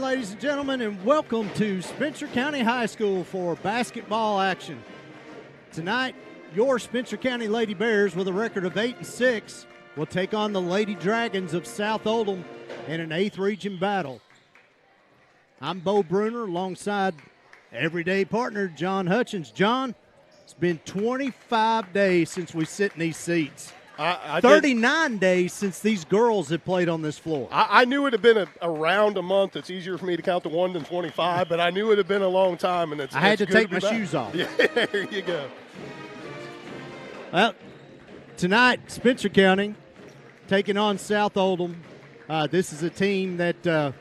ladies and gentlemen, and welcome to Spencer County High School for basketball action. Tonight, your Spencer County Lady Bears, with a record of 8-6, will take on the Lady Dragons of South Oldham in an 8th region battle. I'm Bo Bruner alongside everyday partner John Hutchins. John, it's been 25 days since we sit in these seats. 39 days since these girls have played on this floor. I knew it had been around a month. It's easier for me to count to 1 than 25, but I knew it had been a long time. And I had to take my shoes off. Yeah, there you go. Well, tonight, Spencer County taking on South Oldham. This is a team that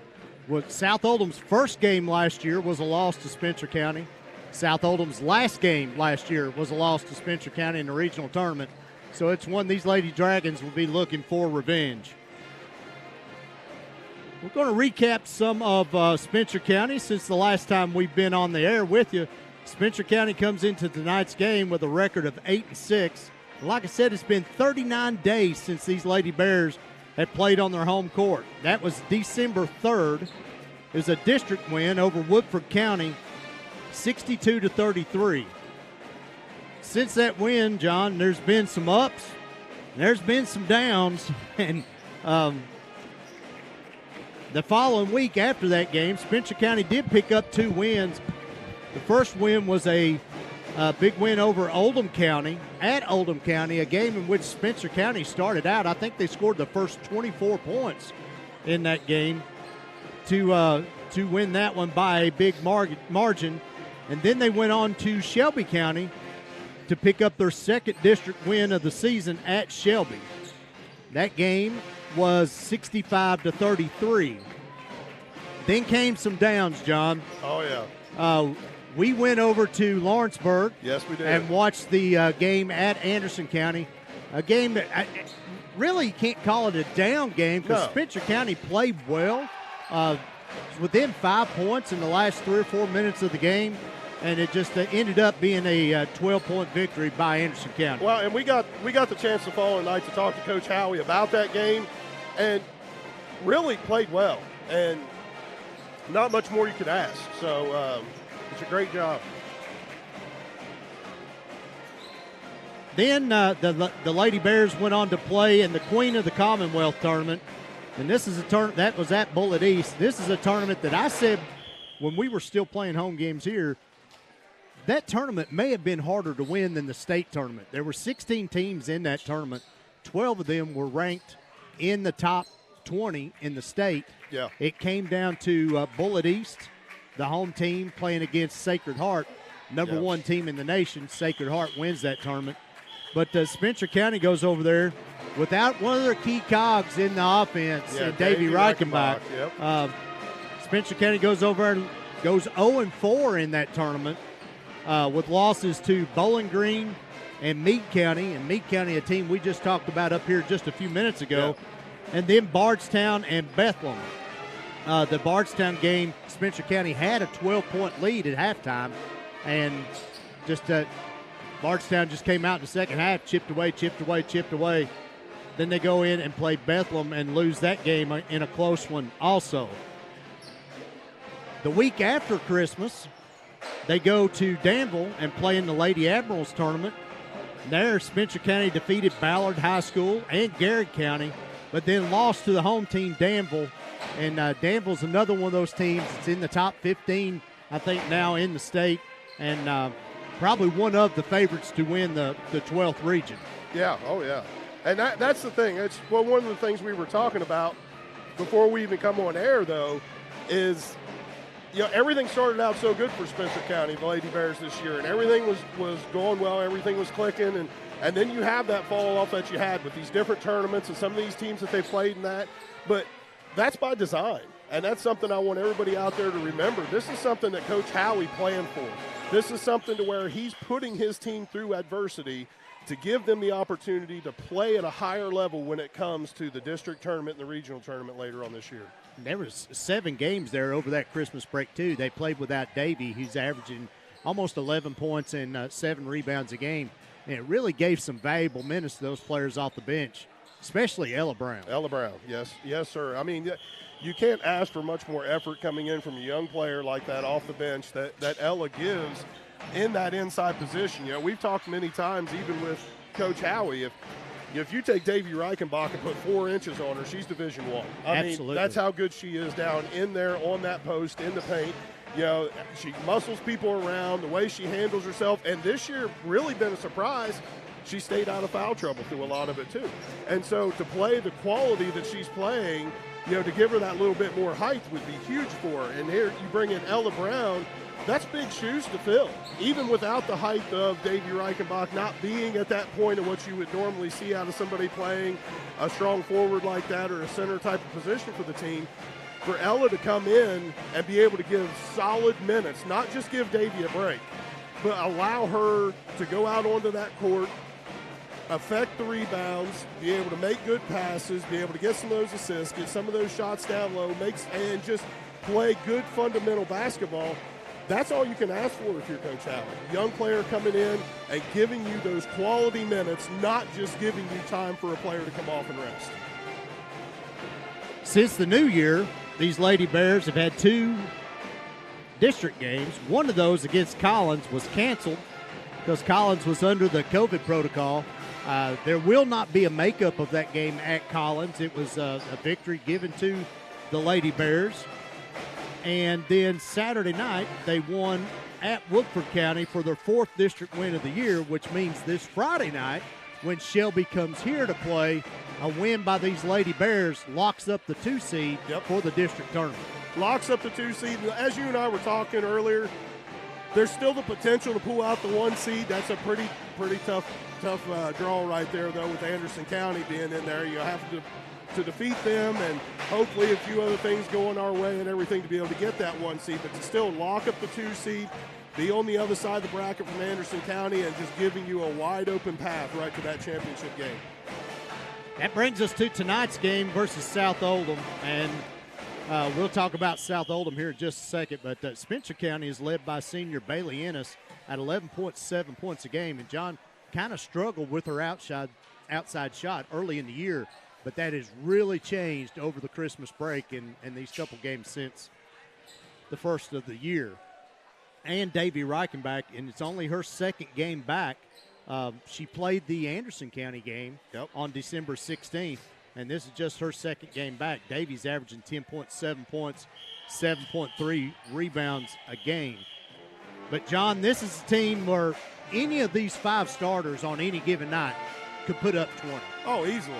South Oldham's first game last year was a loss to Spencer County. South Oldham's last game last year was a loss to Spencer County in the regional tournament. So it's one these Lady Dragons will be looking for revenge. We're going to recap some of Spencer County since the last time we've been on the air with you. Spencer County comes into tonight's game with a record of 8-6. Like I said, it's been 39 days since these Lady Bears have played on their home court. That was December 3rd. It was a district win over Woodford County, 62-33. Since that win, John, there's been some ups, and there's been some downs, and the following week after that game, Spencer County did pick up 2 wins. The first win was a big win over Oldham County, at Oldham County, a game in which Spencer County started out. I think they scored the first 24 points in that game to win that one by a big margin. And then they went on to Shelby County to pick up their second district win of the season at Shelby. That game was 65-33. Then came some downs, John. Oh, yeah. We went over to Lawrenceburg. Yes, we did. And watched the game at Anderson County. A game that really can't call it a down game because Spencer County played well. Within 5 points in the last 3 or 4 minutes of the game. And it just ended up being a 12-point victory by Anderson County. Well, and we got the chance the following night to talk to Coach Howie about that game, and really played well, and not much more you could ask. So it's a great job. Then the Lady Bears went on to play in the Queen of the Commonwealth tournament, and this is a tournament that was at Bullitt East. This is a tournament that I said when we were still playing home games here, that tournament may have been harder to win than the state tournament. There were 16 teams in that tournament. 12 of them were ranked in the top 20 in the state. Yeah. It came down to Bullitt East, the home team, playing against Sacred Heart, number 1 team in the nation. Sacred Heart wins that tournament. But Spencer County goes over there without one of their key cogs in the offense, Davey Reichenbach. Yep. Spencer County goes over and goes 0-4 in that tournament. With losses to Bowling Green and Meade County. And Meade County, a team we just talked about up here just a few minutes ago. Yeah. And then Bardstown and Bethlehem. The Bardstown game, Spencer County had a 12-point lead at halftime. And just Bardstown just came out in the second half, chipped away. Then they go in and play Bethlehem and lose that game in a close one also. The week after Christmas, they go to Danville and play in the Lady Admirals tournament. There, Spencer County defeated Ballard High School and Garrett County, but then lost to the home team, Danville. And Danville's another one of those teams that's in the top 15, I think, now in the state, and probably one of the favorites to win the 12th region. Yeah, oh yeah. And that's the thing. It's one of the things we were talking about before we even come on air, though, is – everything started out so good for Spencer County, the Lady Bears this year, and everything was going well, everything was clicking, and then you have that fall off that you had with these different tournaments and some of these teams that they played in that. But that's by design, and that's something I want everybody out there to remember. This is something that Coach Howie planned for. This is something to where he's putting his team through adversity to give them the opportunity to play at a higher level when it comes to the district tournament and the regional tournament later on this year. There was 7 games there over that Christmas break, too. They played without Davey, who's averaging almost 11 points and 7 rebounds a game. And it really gave some valuable minutes to those players off the bench. especially Ella Brown. Ella Brown, yes, sir. I mean, you can't ask for much more effort coming in from a young player like that off the bench that Ella gives in that inside position. You know, we've talked many times, even with Coach Howie, if you take Davy Reichenbach and put 4 inches on her, she's Division I. I mean, that's how good she is down in there on that post in the paint. You know, she muscles people around, the way she handles herself, and this year really been a surprise. She stayed out of foul trouble through a lot of it too. And so to play the quality that she's playing, you know, to give her that little bit more height would be huge for her. And here you bring in Ella Brown, that's big shoes to fill. Even without the height of Davy Reichenbach not being at that point of what you would normally see out of somebody playing a strong forward like that or a center type of position for the team, for Ella to come in and be able to give solid minutes, not just give Davy a break, but allow her to go out onto that court, affect the rebounds, be able to make good passes, be able to get some of those assists, get some of those shots down low, and just play good fundamental basketball. That's all you can ask for if you're Coach Howie. Young player coming in and giving you those quality minutes, not just giving you time for a player to come off and rest. Since the new year, these Lady Bears have had 2 district games. One of those against Collins was canceled because Collins was under the COVID protocol. There will not be a makeup of that game at Collins. It was a victory given to the Lady Bears. And then Saturday night, they won at Woodford County for their 4th district win of the year, which means this Friday night, when Shelby comes here to play, a win by these Lady Bears locks up the 2 seed for the district tournament. Locks up the 2 seed. As you and I were talking earlier, there's still the potential to pull out the 1 seed. That's a pretty tough draw right there, though, with Anderson County being in there. You have to defeat them, and hopefully a few other things going our way and everything to be able to get that 1 seed, but to still lock up the 2 seed, be on the other side of the bracket from Anderson County, and just giving you a wide open path right to that championship game. That brings us to tonight's game versus South Oldham, and we'll talk about South Oldham here in just a second, but Spencer County is led by senior Bailey Ennis at 11.7 points a game, and John kind of struggled with her outside shot early in the year, but that has really changed over the Christmas break and these couple games since the first of the year. And Davy Reichenbach, and it's only her 2nd game back. She played the Anderson County game on December 16th, and this is just her 2nd game back. Davy's averaging 10.7 points, 7.3 rebounds a game. But, John, this is a team where any of these 5 starters on any given night could put up 20. Oh, easily.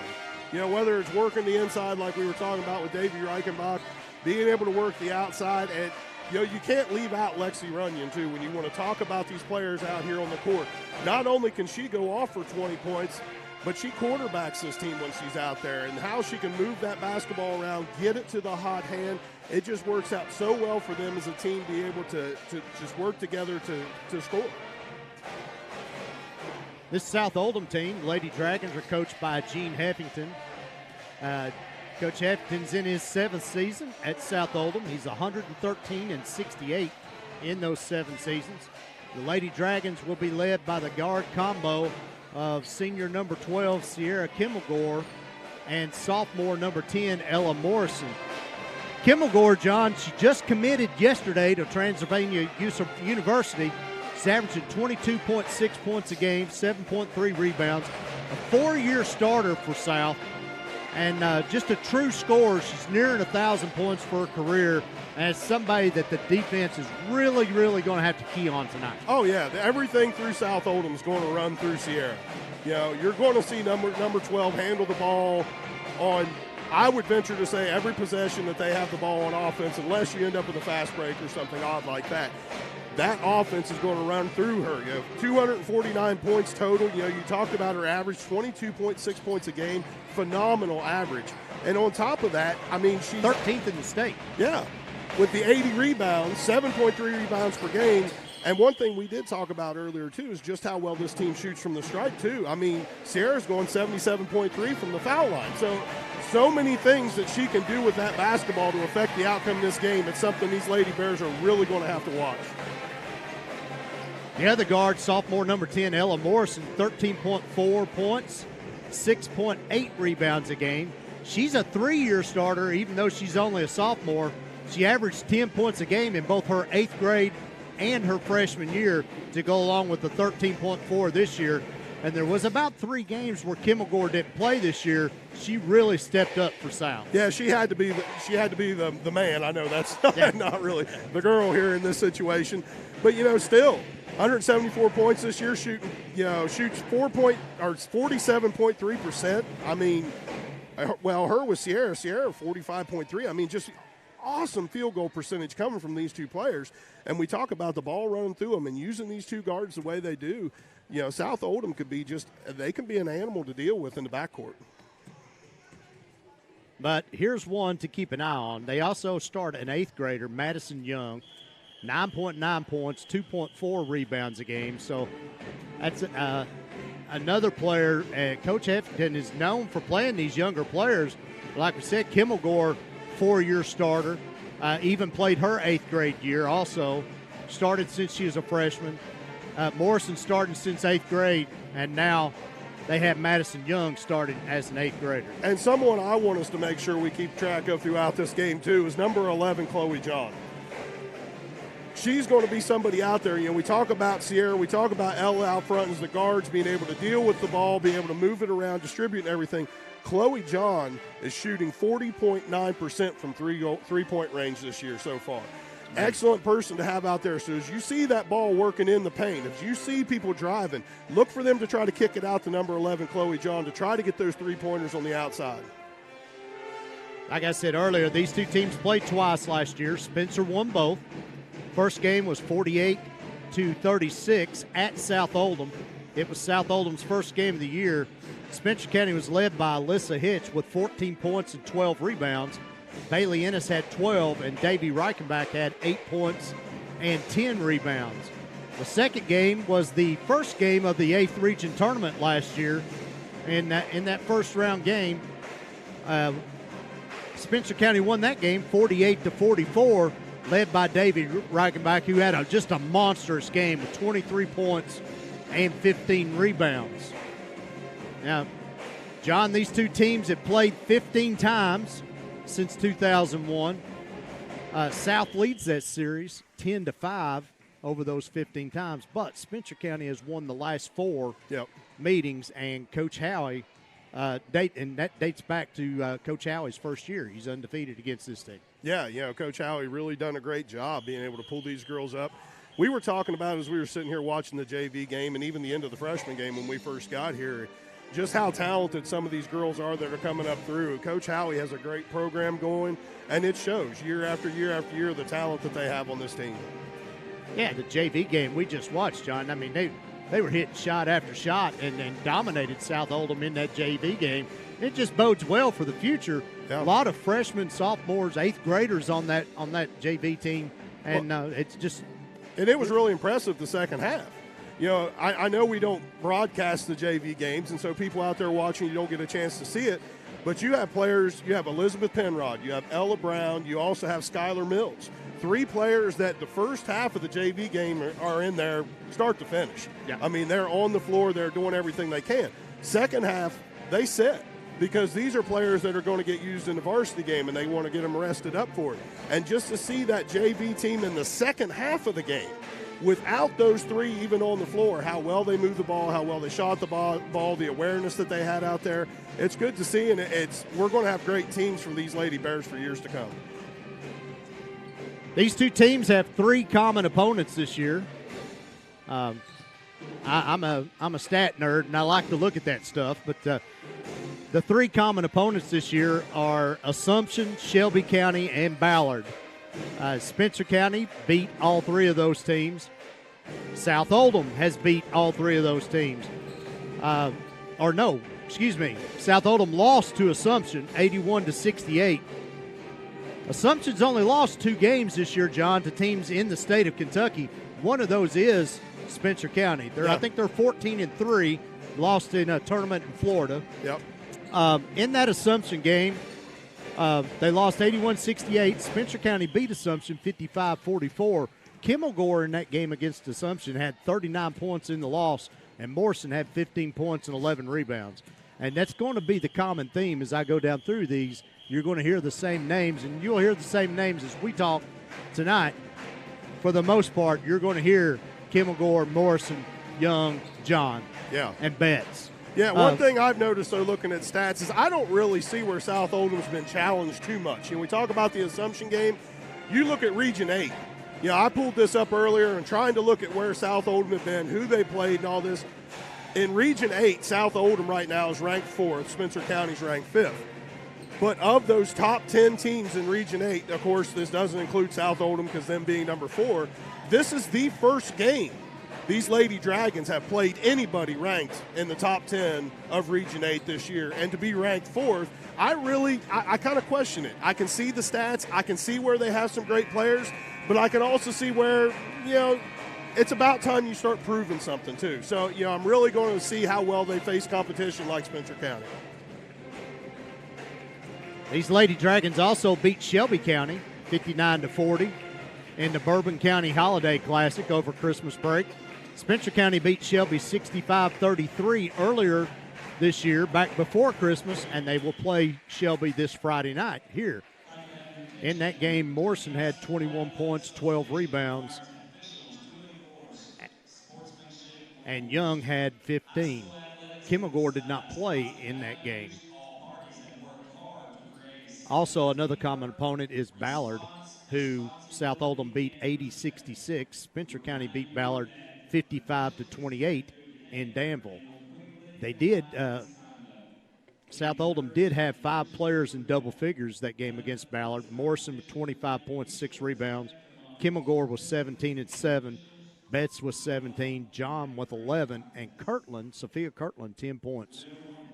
You know, whether it's working the inside like we were talking about with Davy Reichenbach, being able to work the outside, and, you know, you can't leave out Lexi Runyon, too, when you want to talk about these players out here on the court. Not only can she go off for 20 points, but she quarterbacks this team when she's out there, and how she can move that basketball around, get it to the hot hand. It just works out so well for them as a team to be able to just work together to score. This South Oldham team, Lady Dragons, are coached by Gene Heffington. Coach Heffington's in his 7th season at South Oldham. He's 113-68 in those 7 seasons. The Lady Dragons will be led by the guard combo of senior number 12, Sierra Kimmelgore, and sophomore number 10, Ella Morrison. Kimmelgore, John, she just committed yesterday to Transylvania University. She's averaging 22.6 points a game, 7.3 rebounds, a 4-year starter for South, and just a true scorer. She's nearing 1,000 points for her career, and it's somebody that the defense is really, really going to have to key on tonight. Oh, yeah. Everything through South Oldham is going to run through Sierra. You know, you're going to see number 12 handle the ball on, I would venture to say, every possession that they have the ball on offense, unless you end up with a fast break or something odd like that. That offense is going to run through her. You know, 249 points total. You know, you talked about her average, 22.6 points a game. Phenomenal average. And on top of that, I mean, she's 13th in the state. Yeah, with the 80 rebounds, 7.3 rebounds per game. And one thing we did talk about earlier, too, is just how well this team shoots from the stripe, too. I mean, Sierra's going 77.3 from the foul line. So many things that she can do with that basketball to affect the outcome of this game. It's something these Lady Bears are really going to have to watch. The other guard, sophomore number 10, Ella Morrison, 13.4 points, 6.8 rebounds a game. She's a 3-year starter, even though she's only a sophomore. She averaged 10 points a game in both her 8th grade and her freshman year to go along with the 13.4 this year. And there was about 3 games where Kimmelgore didn't play this year. She really stepped up for South. Yeah, she had to be the man. I know that's not really the girl here in this situation, but still 174 points this year, shoots 47.3%. I mean, well, her with Sierra 45.3. I mean, just awesome field goal percentage coming from these two players. And we talk about the ball running through them and using these two guards the way they do. South Oldham they can be an animal to deal with in the backcourt. But here's one to keep an eye on. They also start an 8th grader, Madison Young, 9.9 points, 2.4 rebounds a game. So that's another player. Coach Heffington is known for playing these younger players. Like we said, Kimmelgore, 4-year starter, even played her 8th grade year also, started since she was a freshman. Morrison starting since 8th grade, and now they have Madison Young starting as an 8th grader. And someone I want us to make sure we keep track of throughout this game, too, is number 11, Chloe John. She's going to be somebody out there. We talk about Sierra, we talk about Ella out front as the guards, being able to deal with the ball, being able to move it around, distribute and everything. Chloe John is shooting 40.9% from three-point range this year so far. Excellent person to have out there. So as you see that ball working in the paint, if you see people driving, look for them to try to kick it out to number 11, Chloe John, to try to get those 3-pointers on the outside. Like I said earlier, these two teams played twice last year. Spencer won both. First game was 48-36 at South Oldham. It was South Oldham's first game of the year. Spencer County was led by Alyssa Hitch with 14 points and 12 rebounds. Bailey Ennis had 12, and Davey Reichenbach had 8 points and 10 rebounds. The second game was the first game of the 8th region tournament last year. In that first round game, Spencer County won that game 48-44, led by Davey Reichenbach, who had just a monstrous game with 23 points and 15 rebounds. Now, John, these two teams have played 15 times since 2001. South leads that series 10-5 over those 15 times, but Spencer County has won the last 4 meetings, and Coach Howie, that dates back to Coach Howie's first year. He's undefeated against this team. Yeah, Coach Howie really done a great job being able to pull these girls up. We were talking about as we were sitting here watching the JV game and even the end of the freshman game when we first got here, just how talented some of these girls are that are coming up through. Coach Howie has a great program going, and it shows year after year after year the talent that they have on this team. Yeah, the JV game we just watched, John. I mean, they were hitting shot after shot and dominated South Oldham in that JV game. It just bodes well for the future. Yeah. A lot of freshmen, sophomores, 8th graders on that JV team, and it's just. And it was really impressive the second half. I know we don't broadcast the JV games, and so people out there watching, you don't get a chance to see it. But you have players, you have Elizabeth Penrod, you have Ella Brown, you also have Skylar Mills. 3 players that the first half of the JV game are in there start to finish. Yeah. I mean, they're on the floor, they're doing everything they can. Second half, they sit because these are players that are going to get used in the varsity game, and they want to get them rested up for it. And just to see that JV team in the second half of the game, without those 3 even on the floor, how well they moved the ball, how well they shot the ball, the awareness that they had out there, it's good to see, and we're going to have great teams from these Lady Bears for years to come. These two teams have 3 common opponents this year. I'm a stat nerd, and I like to look at that stuff, but the 3 common opponents this year are Assumption, Shelby County, and Ballard. Spencer County beat all 3 of those teams. South Oldham has beat all 3 of those teams. South Oldham lost to Assumption 81-68. Assumption's only lost 2 games this year, John, to teams in the state of Kentucky. One of those is Spencer County. I think they're 14-3, lost in a tournament in Florida. Yep. In that Assumption game, they lost 81-68. Spencer County beat Assumption 55-44. Kimmelgore in that game against Assumption had 39 points in the loss, and Morrison had 15 points and 11 rebounds. And that's going to be the common theme as I go down through these. You're going to hear the same names, and you'll hear the same names as we talk tonight. For the most part, you're going to hear Kimmelgore, Morrison, Young, John, and Betts. Yeah, one thing I've noticed, though, looking at stats, is I don't really see where South Oldham's been challenged too much. We talk about the Assumption game. You look at Region 8. I pulled this up earlier and trying to look at where South Oldham have been, who they played, and all this. In Region 8, South Oldham right now is ranked 4th. Spencer County's ranked 5th. But of those top 10 teams in Region 8, of course, this doesn't include South Oldham because them being number 4, this is the first game these Lady Dragons have played anybody ranked in the top 10 of Region 8 this year. And to be ranked 4th, I kind of question it. I can see the stats. I can see where they have some great players. But I can also see where, it's about time you start proving something too. So, I'm really going to see how well they face competition like Spencer County. These Lady Dragons also beat Shelby County 59-40 in the Bourbon County Holiday Classic over Christmas break. Spencer County beat Shelby 65-33 earlier this year, back before Christmas, and they will play Shelby this Friday night here. In that game, Morrison had 21 points, 12 rebounds, and Young had 15. Kimmelgore did not play in that game. Also, another common opponent is Ballard, who South Oldham beat 80-66. Spencer County beat Ballard 55-28 in Danville. They did South Oldham did have 5 players in double figures that game against Ballard. Morrison with 25 points, 6 rebounds. Kimmelgore was 17 and 7. Betts was 17. John with 11. And Sophia Kirtland, 10 points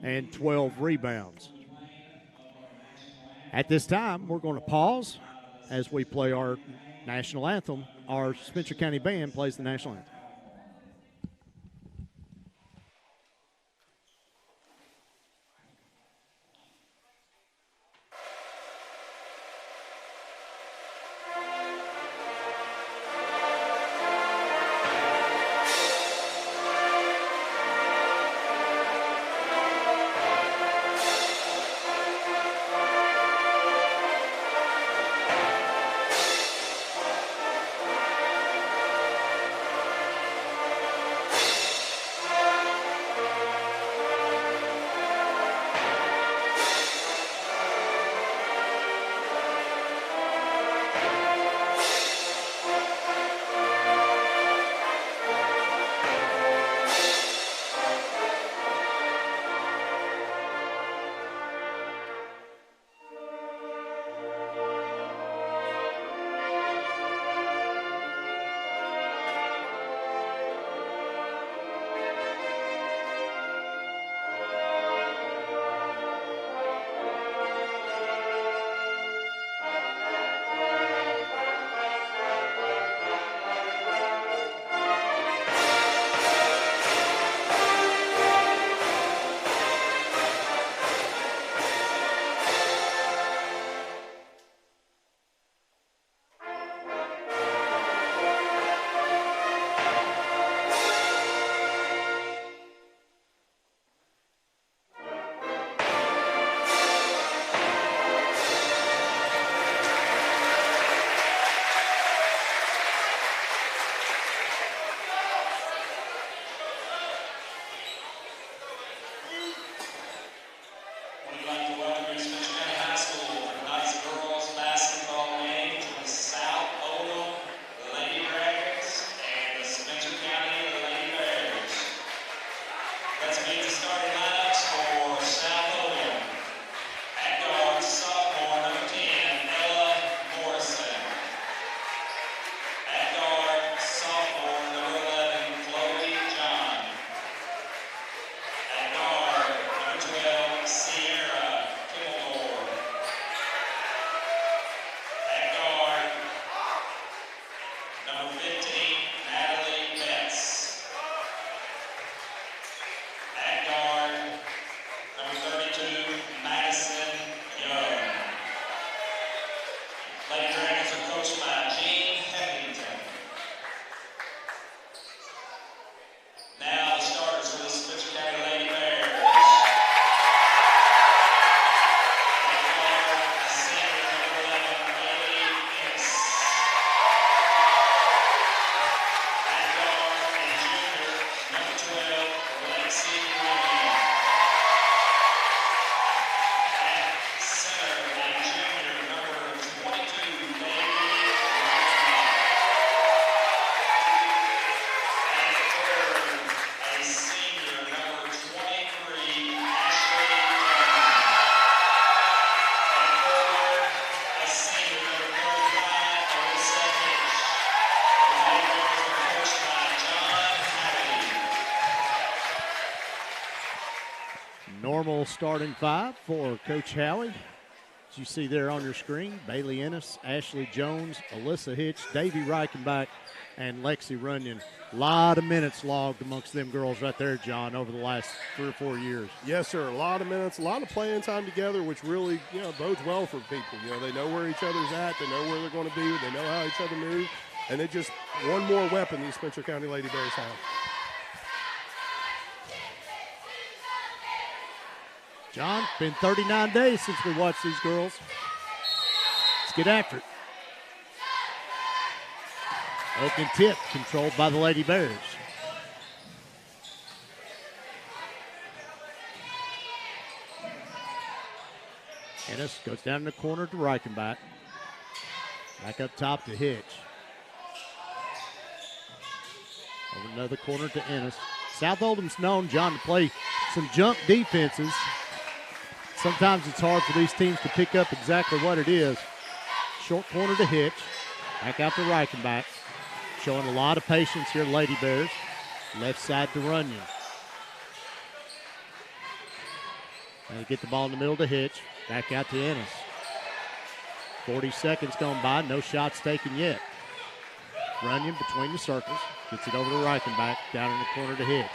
and 12 rebounds. At this time, we're going to pause as we play our national anthem. Our Spencer County band plays the national anthem. At guard, Normal starting five for Coach Howie. As you see there on your screen, Bailey Ennis, Ashley Jones, Alyssa Hitch, Davey Reichenbach, and Lexi Runyon. A lot of minutes logged amongst them girls right there, John, over the last 3 or 4 years. Yes, sir. A lot of minutes, a lot of playing time together, which really, bodes well for people. They know where each other's at. They know where they're going to be. They know how each other move. And it's just one more weapon these Spencer County Lady Bears have. John, been 39 days since we watched these girls. Let's get after it. Open tip, controlled by the Lady Bears. Ennis goes down in the corner to Reichenbach. Back up top to Hitch. Over another corner to Ennis. South Oldham's known, John, to play some jump defenses. Sometimes it's hard for these teams to pick up exactly what it is. Short corner to Hitch. Back out to Reichenbach. Showing a lot of patience here, Lady Bears. Left side to Runyon. They get the ball in the middle to Hitch. Back out to Ennis. 40 seconds gone by. No shots taken yet. Runyon between the circles. Gets it over to Reichenbach. Down in the corner to Hitch.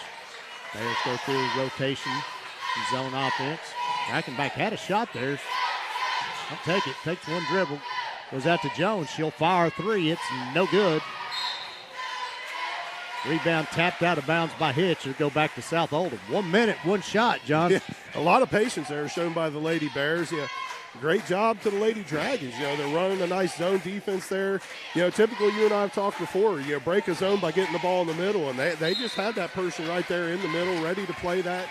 Bears go through rotation. Zone offense. Reichenbach had a shot there. I'll take it. Takes one dribble. Goes out to Jones. She'll fire a three. It's no good. Rebound tapped out of bounds by Hitch. It'll go back to South Oldham. 1 minute, one shot, John. Yeah, a lot of patience there shown by the Lady Bears. Yeah, great job to the Lady Dragons. They're running a nice zone defense there. Typically you and I have talked before, break a zone by getting the ball in the middle, and they just had that person right there in the middle ready to play that.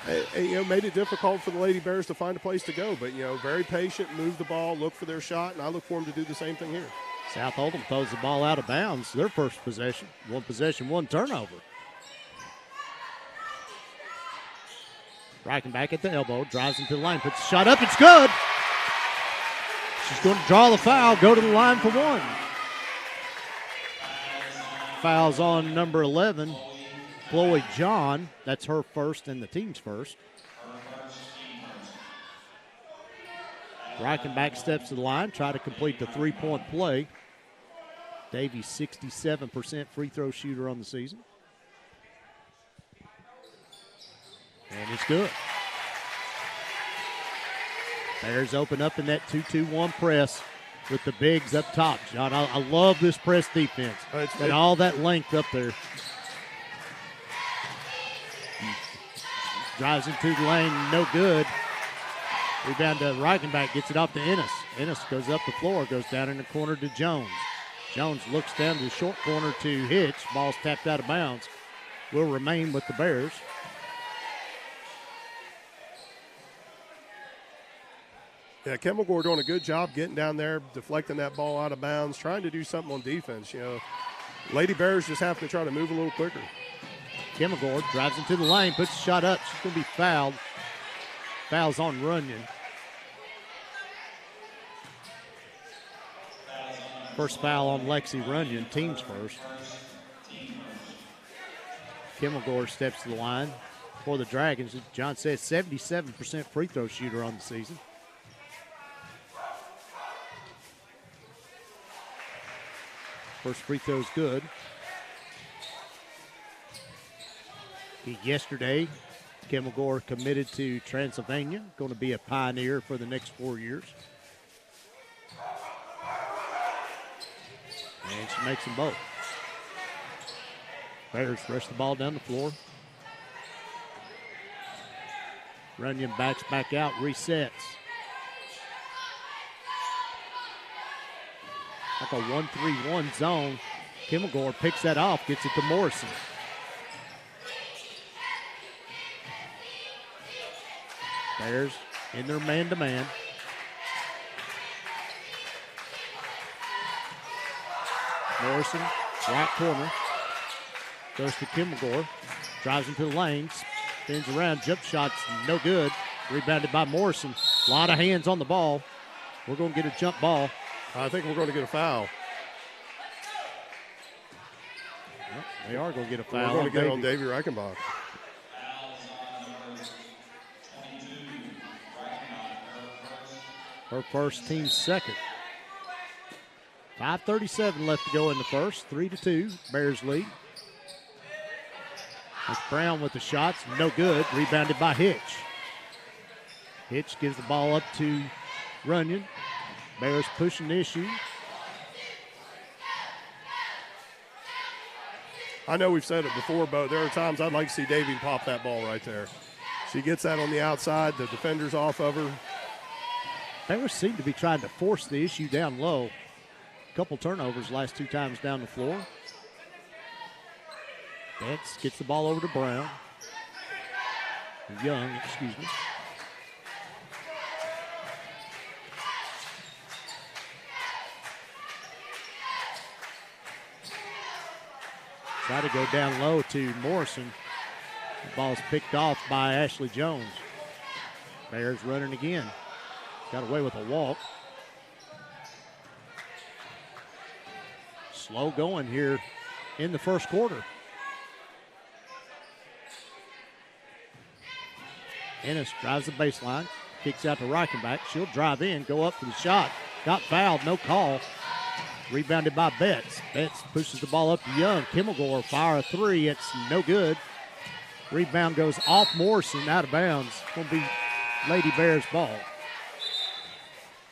Made it difficult for the Lady Bears to find a place to go. But, very patient, move the ball, look for their shot, and I look for them to do the same thing here. South Oldham throws the ball out of bounds. Their first possession. One possession, one turnover. Reichenbach at the elbow, drives into the line, puts the shot up. It's good. She's going to draw the foul, go to the line for one. Foul's on number 11, Chloe John. That's her first and the team's first. Reichenbach steps to the line, try to complete the three-point play. Davies, 67% free throw shooter on the season. And it's good. Bears open up in that 2-2-1 press with the bigs up top. John, I love this press defense. And all that length up there. Drives into the lane, no good. Rebound to Reichenbach, gets it off to Ennis. Ennis goes up the floor, goes down in the corner to Jones. Jones looks down to the short corner to Hitch. Ball's tapped out of bounds. Will remain with the Bears. Yeah, Kemmelgore doing a good job getting down there, deflecting that ball out of bounds, trying to do something on defense. Lady Bears just have to try to move a little quicker. Kemmelgore drives into the lane, puts the shot up. She's going to be fouled. Foul's on Runyon. First foul on Lexi Runyon, team's first. Kemmelgore steps to the line for the Dragons. John says 77% free throw shooter on the season. First free throw's good. Yesterday, Kemmelgore committed to Transylvania, going to be a Pioneer for the next 4 years. And she makes them both. Bears rush the ball down the floor. Runyon backs back out, resets. Like a 1-3-1 zone. Kemmelgore picks that off, gets it to Morrison. Bears in their man-to-man. Morrison, right corner. Goes to Kimmelgore. Drives into the lane. Spins around. Jump shots, no good. Rebounded by Morrison. A lot of hands on the ball. We're going to get a jump ball. I think we're going to get a foul. Well, they are going to get a foul. We're going to get on Davy Reichenbach. Her first, team second. 5:37 left to go in the first. 3-2, Bears lead. It's Brown with the shots, no good. Rebounded by Hitch. Hitch gives the ball up to Runyon. Bears pushing the issue. I know we've said it before, but there are times I'd like to see Davy pop that ball right there. She gets that on the outside, the defender's off of her. Bears seem to be trying to force the issue down low. A couple turnovers last 2 times down the floor. Betts gets the ball over to Brown. Young, excuse me. Try to go down low to Morrison. The ball's picked off by Ashley Jones. Bears running again. Got away with a walk. Slow going here in the first quarter. Ennis drives the baseline, kicks out to Reichenbach. She'll drive in, go up for the shot. Got fouled, no call. Rebounded by Betts. Betts pushes the ball up to Young. Kimmelgore fire a 3. It's no good. Rebound goes off Morrison, out of bounds. Going to be Lady Bears ball.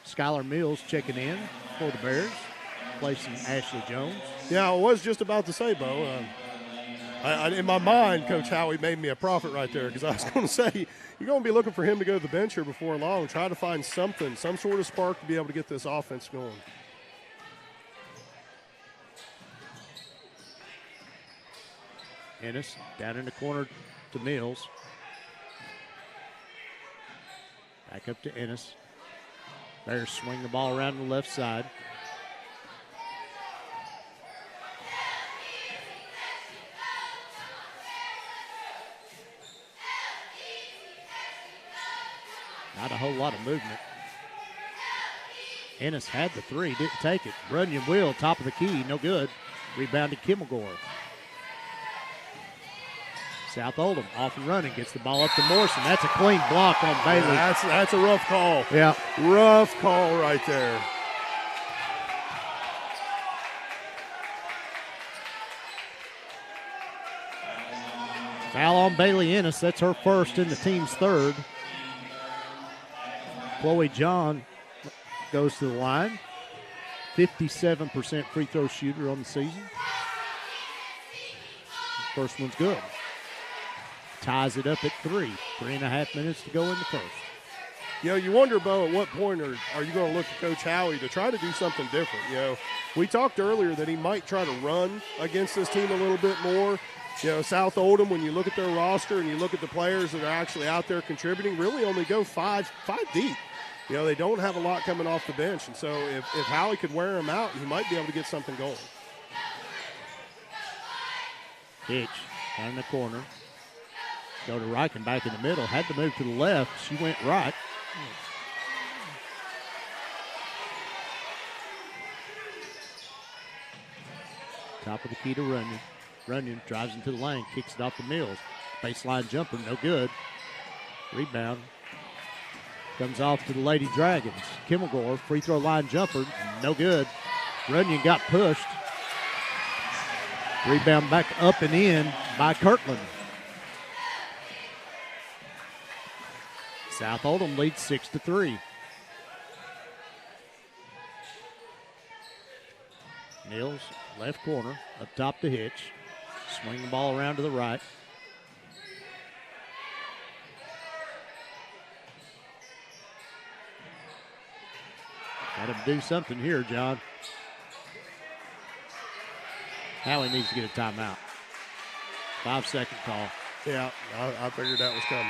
Skylar Mills checking in for the Bears, placing Ashley Jones. Yeah, I was just about to say, Bo. In my mind, Coach Howie made me a prophet right there because I was going to say, you're going to be looking for him to go to the bench here before long, try to find something, some sort of spark to be able to get this offense going. Ennis down in the corner to Mills. Back up to Ennis. Bears swing the ball around the left side. Not a whole lot of movement. Ennis had the 3, didn't take it. Runyon will, top of the key, no good. Rebound to Kimmelgore. South Oldham off and running, gets the ball up to Morrison. That's a clean block on Bailey. That's a rough call. Yeah. Rough call right there. Foul on Bailey Ennis. That's her first and the team's third. Chloe John goes to the line. 57% free throw shooter on the season. First one's good. Ties it up at 3. 3.5 minutes to go in the first. You know, you wonder, Bo, at what point are you going to look at Coach Howie to try to do something different? You know, we talked earlier that he might try to run against this team a little bit more. You know, South Oldham, when you look at their roster and you look at the players that are actually out there contributing, really only go five deep. You know, they don't have a lot coming off the bench. And so if Howie could wear them out, he might be able to get something going. Hitch down in the corner. Go to Reichenbach in the middle. Had to move to the left. She went right. Top of the key to Runyon. Runyon drives into the lane, kicks it off the Mills. Baseline jumper, no good. Rebound. Comes off to the Lady Dragons. Kimmelgore, free throw line jumper, no good. Runyon got pushed. Rebound back up and in by Kirtland. South Oldham leads 6-3. Mills, left corner, up top to Hitch. Swing the ball around to the right. Got to do something here, John. Howie needs to get a timeout. 5-second call. Yeah, I figured that was coming.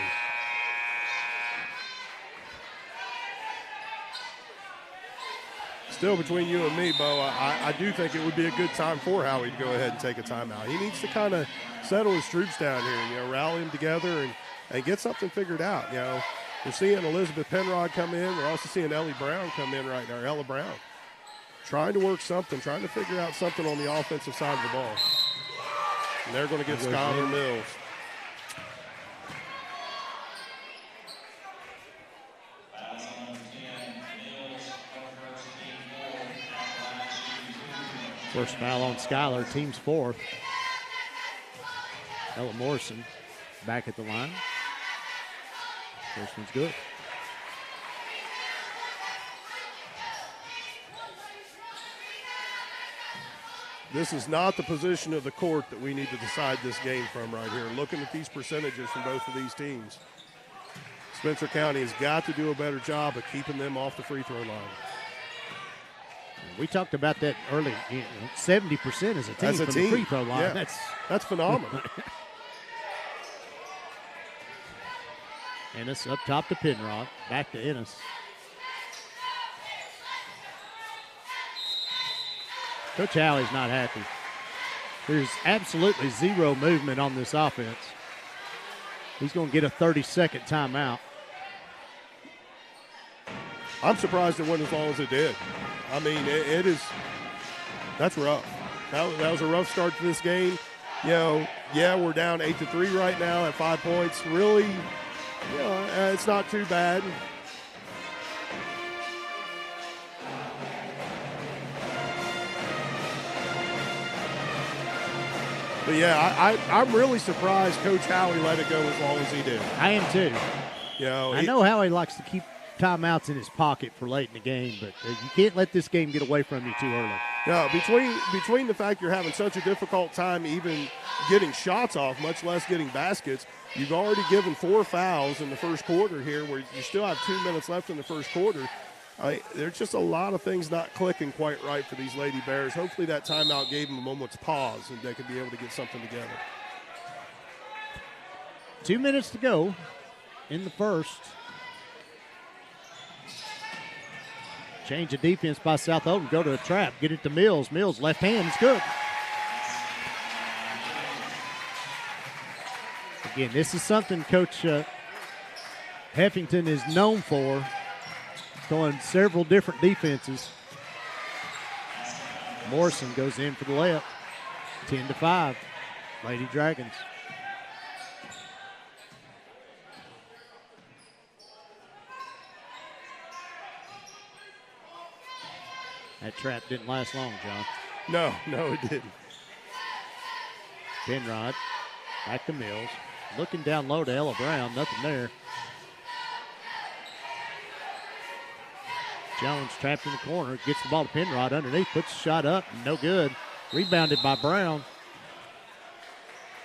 still between you and me, Bo, I do think it would be a good time for Howie to go ahead and take a timeout. He needs to kind of settle his troops down here, rally them together and get something figured out. We're seeing Elizabeth Penrod come in. We're also seeing Ellie Brown come in right now, Ella Brown. Trying to work something, trying to figure out something on the offensive side of the ball. And they're going to get Skylar Mills. First foul on Skylar, team's fourth. Ella Morrison back at the line. First one's good. This is not the position of the court that we need to decide this game from right here. Looking at these percentages from both of these teams, Spencer County has got to do a better job of keeping them off the free throw line. We talked about that early. 70% as a team from the free throw line. Yeah. That's phenomenal. Ennis up top to Penrod. Back to Ennis. Coach Howie's not happy. There's absolutely zero movement on this offense. He's going to get a 30-second timeout. I'm surprised it went as long as it did. I mean, that's rough. That was a rough start to this game. We're down 8-3 right now at 5 points. Really, it's not too bad. But I'm really surprised Coach Howie let it go as long as he did. I am too. I know Howie likes to keep timeouts in his pocket for late in the game, but you can't let this game get away from you too early. No, between the fact you're having such a difficult time even getting shots off, much less getting baskets, you've already given 4 fouls in the first quarter here where you still have 2 minutes left in the first quarter. There's just a lot of things not clicking quite right for these Lady Bears. Hopefully that timeout gave them a moment's pause and they can be able to get something together. 2 minutes to go in the first. Change of defense by South Oldham. Go to a trap. Get it to Mills. Mills, left hand is good. Again, this is something Coach Heffington is known for, going several different defenses. Morrison goes in for the layup. 10-5. Lady Dragons. That trap didn't last long, John. No, it didn't. Penrod, back to Mills. Looking down low to Ella Brown, nothing there. Jones trapped in the corner, gets the ball to Penrod underneath, puts the shot up, no good. Rebounded by Brown.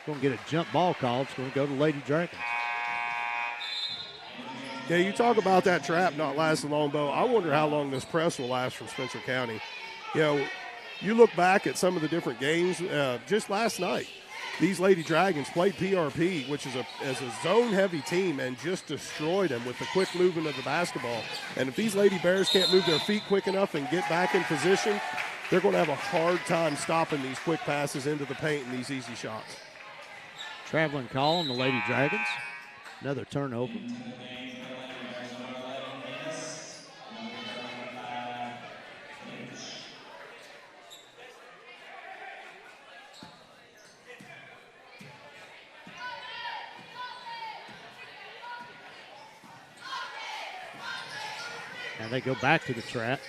Going to get a jump ball called. It's going to go to Lady Dragons. Yeah, you talk about that trap not lasting long, Bo. I wonder how long this press will last from Spencer County. You look back at some of the different games just last night. These Lady Dragons played PRP, which is a zone-heavy team, and just destroyed them with the quick movement of the basketball. And if these Lady Bears can't move their feet quick enough and get back in position, they're going to have a hard time stopping these quick passes into the paint and these easy shots. Traveling call on the Lady Dragons. Another turnover. Now they go back to the trap.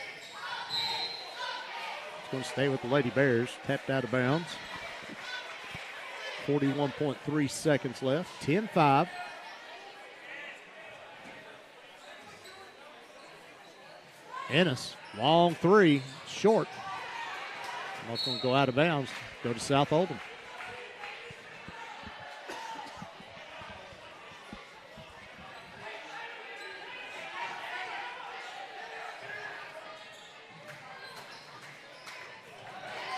It's going to stay with the Lady Bears. Tapped out of bounds. 41.3 seconds left. 10-5. Ennis, long three, short. That's going to go out of bounds. Go to South Oldham.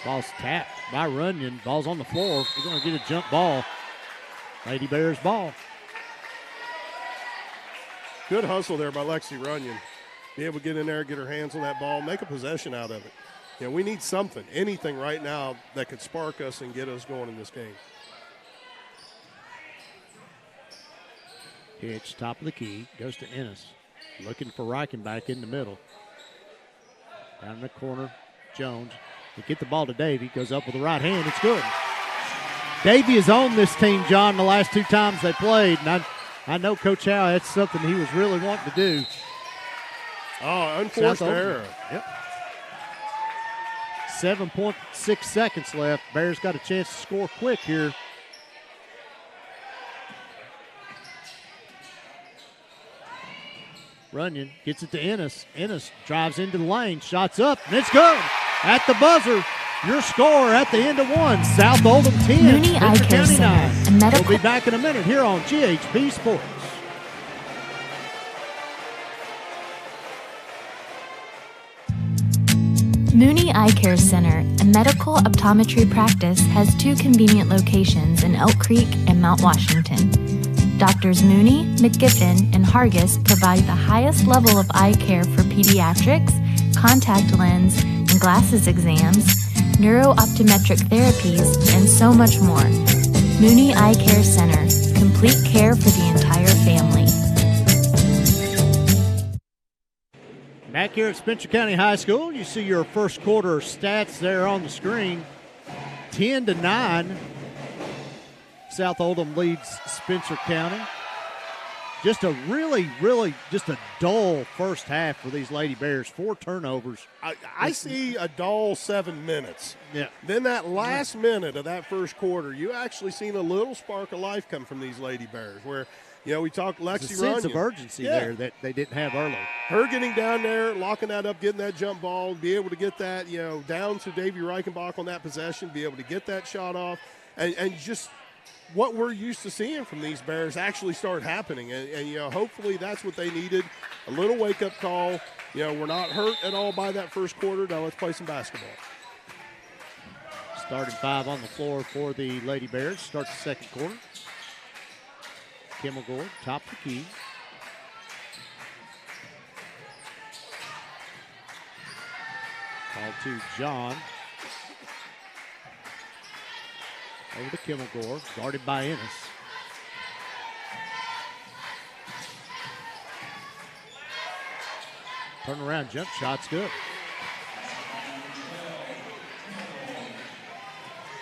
Ball's tapped by Runyon. Ball's on the floor. We're going to get a jump ball. Lady Bears ball. Good hustle there by Lexi Runyon. be able to get in there, get her hands on that ball, make a possession out of it. You know, we need something, anything right now that could spark us and get us going in this game. Pitch, top of the key, goes to Ennis. Looking for Reichenbach in the middle. Down in the corner, Jones. To get the ball to Davey, goes up with the right hand. It's good. Davey is on this team, John, the last 2 times they played. And I know Coach Howe, that's something he was really wanting to do. Oh, unforced error. Yep. 7.6 seconds left. Bears got a chance to score quick here. Runyon gets it to Ennis. Ennis drives into the lane, shots up, and it's good. At the buzzer, your score at the end of 1. South Oldham 10, Mooney Eye Spencer Care County Center. 9. We'll be back in a minute here on GHP Sports. Mooney Eye Care Center, a medical optometry practice, has 2 convenient locations in Elk Creek and Mount Washington. Doctors Mooney, McGiffin, and Hargis provide the highest level of eye care for pediatrics, contact lens and glasses exams, neuro-optometric therapies, and so much more. Mooney Eye Care Center, complete care for the entire family. Back here at Spencer County High School, you see your first quarter stats there on the screen. 10-9. South Oldham leads Spencer County. Just a really just a dull first half for these Lady Bears. 4 turnovers. I see a dull 7 minutes. Yeah. Then that last minute of that first quarter, you actually seen a little spark of life come from these Lady Bears where, you know, we talked Lexi There's a sense Runyon. of urgency there that they didn't have early. Her getting down there, locking that up, getting that jump ball, be able to get that, you know, down to Davey Reichenbach on that possession, be able to get that shot off, and just what we're used to seeing from these Bears actually start happening. And, you know, hopefully that's what they needed, a little wake-up call. You know, we're not hurt at all by that first quarter. Now let's play some basketball. Starting 5 on the floor for the Lady Bears. Start the second quarter. Kimmelgore, top of the key. Call to John. Over to Kimmelgore, guarded by Ennis. Turn around, jump shot's good.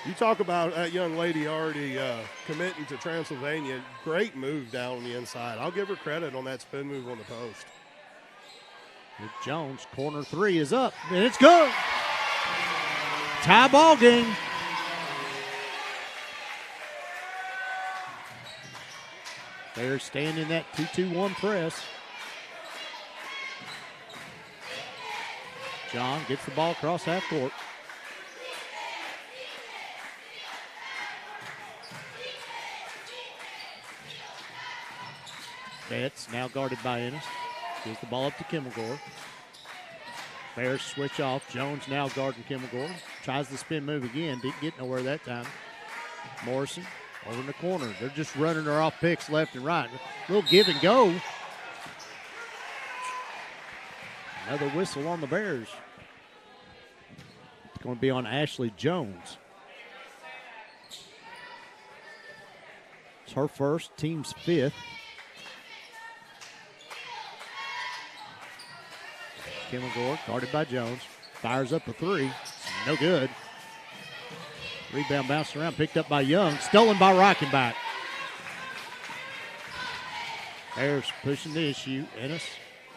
You talk about that young lady already committing to Transylvania. Great move down on the inside. I'll give her credit on that spin move on the post. Nick Jones, corner 3 is up, and it's good. Tie ball game. They're staying in that 2-2-1 press. John gets the ball across half court. Betts now guarded by Ennis. Gives the ball up to Kimmelgore. Bears switch off. Jones now guarding Kimmelgore. Tries the spin move again. Didn't get nowhere that time. Morrison over in the corner. They're just running her off picks left and right. A little give and go. Another whistle on the Bears. It's going to be on Ashley Jones. It's her first, team's 5th. Kimmelgore, guarded by Jones. Fires up a 3. No good. Rebound bounced around, picked up by Young. Stolen by Reichenbach. Bears pushing the issue. Ennis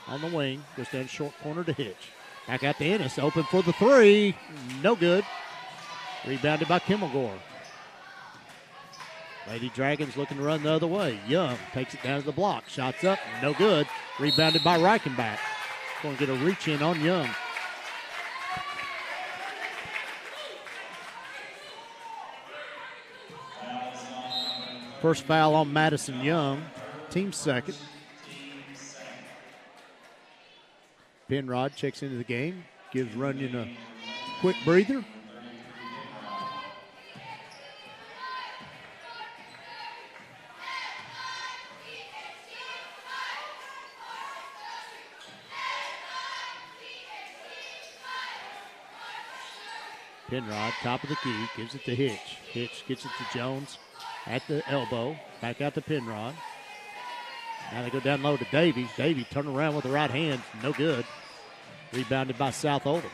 on the wing. Goes down short corner to Hitch. Back out to Ennis. Open for the 3. No good. Rebounded by Kimmelgore. Lady Dragons looking to run the other way. Young takes it down to the block. Shots up. No good. Rebounded by Reichenbach. Going to get a reach in on Young. First foul on Madison Young, team second. Penrod checks into the game, gives Runyon a quick breather. Penrod, top of the key, gives it to Hitch. Hitch gets it to Jones at the elbow. Back out to Penrod. Now they go down low to Davy. Davy turn around with the right hand. No good. Rebounded by South Oldham.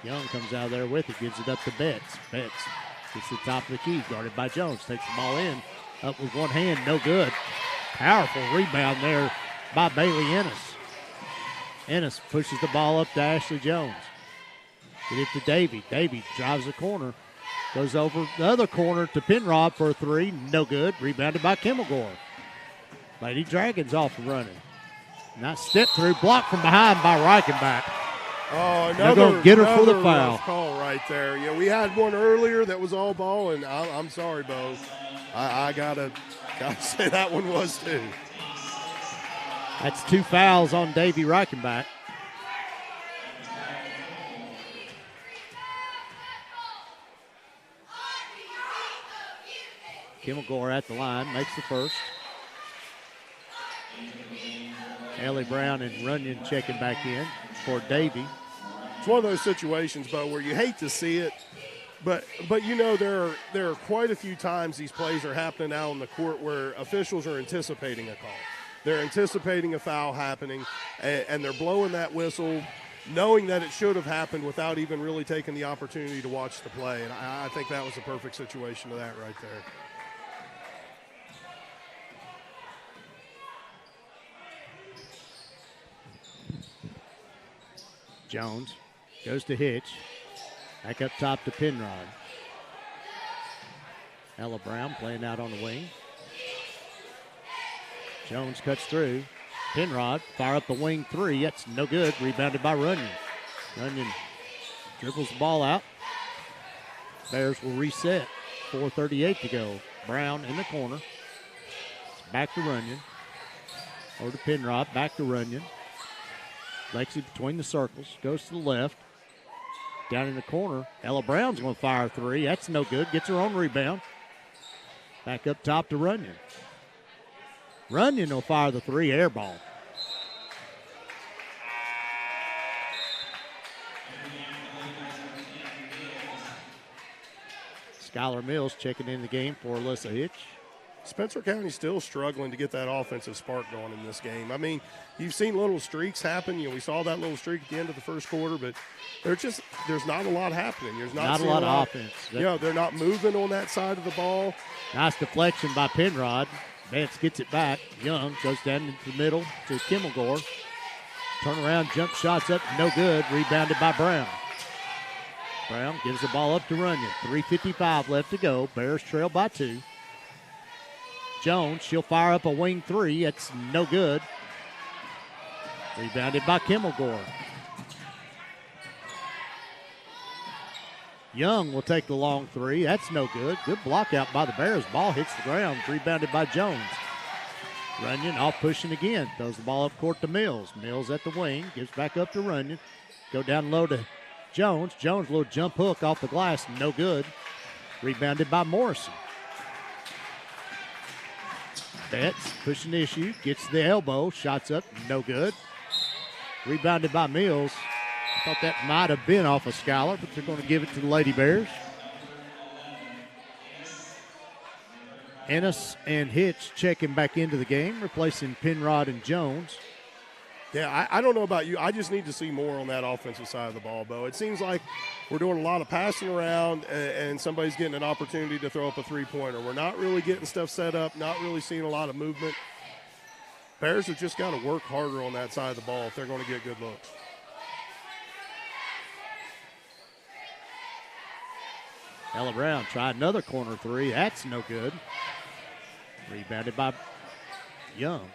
Young comes out of there with it. Gives it up to Betts. Betts gets to the top of the key. Guarded by Jones. Takes the ball in. Up with one hand. No good. Powerful rebound there by Bailey Ennis. Ennis pushes the ball up to Ashley Jones. Get it to Davy. Davy drives the corner. Goes over the other corner to Penrod for a three. No good. Rebounded by Kimmelgore. Lady Dragons off and running. Nice step through. Blocked from behind by Reichenbach. Oh, another get her for the foul. Call right there. Yeah, we had one earlier that was all ball, and I'm sorry, Bo. I gotta say that one was too. That's 2 fouls on Davy Reichenbach. Kimmelgore at the line, makes the first. Ellie Brown and Runyon checking back in for Davy. It's one of those situations, Bo, where you hate to see it, but you know there are quite a few times these plays are happening out on the court where officials are anticipating a call. They're anticipating a foul happening, and they're blowing that whistle, knowing that it should have happened without even really taking the opportunity to watch the play. And I think that was a perfect situation of that right there. Jones goes to Hitch. Back up top to Penrod. Ella Brown playing out on the wing. Jones cuts through. Penrod fire up the wing three. That's no good. Rebounded by Runyon. Runyon dribbles the ball out. Bears will reset. 4:38 to go. Brown in the corner. Back to Runyon. Over to Penrod. Back to Runyon. Lexi between the circles, goes to the left. Down in the corner, Ella Brown's going to fire a three. That's no good. Gets her own rebound. Back up top to Runyon. Runyon will fire the three, air ball. Skylar Mills checking in the game for Alyssa Hitch. Spencer County's still struggling to get that offensive spark going in this game. I mean, you've seen little streaks happen. You know, we saw that little streak at the end of the first quarter, but there's not a lot happening. There's not a lot of offense. They're not moving on that side of the ball. Nice deflection by Penrod. Vance gets it back. Young goes down into the middle to Kimmelgore. Turn around, jump shots up, no good. Rebounded by Brown. Brown gives the ball up to Runyon. 3:55 left to go. Bears trail by 2. Jones, she'll fire up a wing three. That's no good. Rebounded by Kimmelgore. Young will take the long three. That's no good. Good block out by the Bears. Ball hits the ground. Rebounded by Jones. Runyon off pushing again. Throws the ball up court to Mills. Mills at the wing. Gives back up to Runyon. Go down low to Jones. Jones, little jump hook off the glass. No good. Rebounded by Morrison. Betts pushing the issue, gets the elbow, shots up, no good. Rebounded by Mills. Thought that might have been off of Skylar, but they're going to give it to the Lady Bears. Ennis and Hitch checking back into the game, replacing Penrod and Jones. Yeah, I don't know about you. I just need to see more on that offensive side of the ball, Bo. It seems like we're doing a lot of passing around and somebody's getting an opportunity to throw up a three-pointer. We're not really getting stuff set up, not really seeing a lot of movement. Bears have just got to work harder on that side of the ball if they're going to get good looks. Ella Brown tried another corner three. That's no good. Rebounded by Young.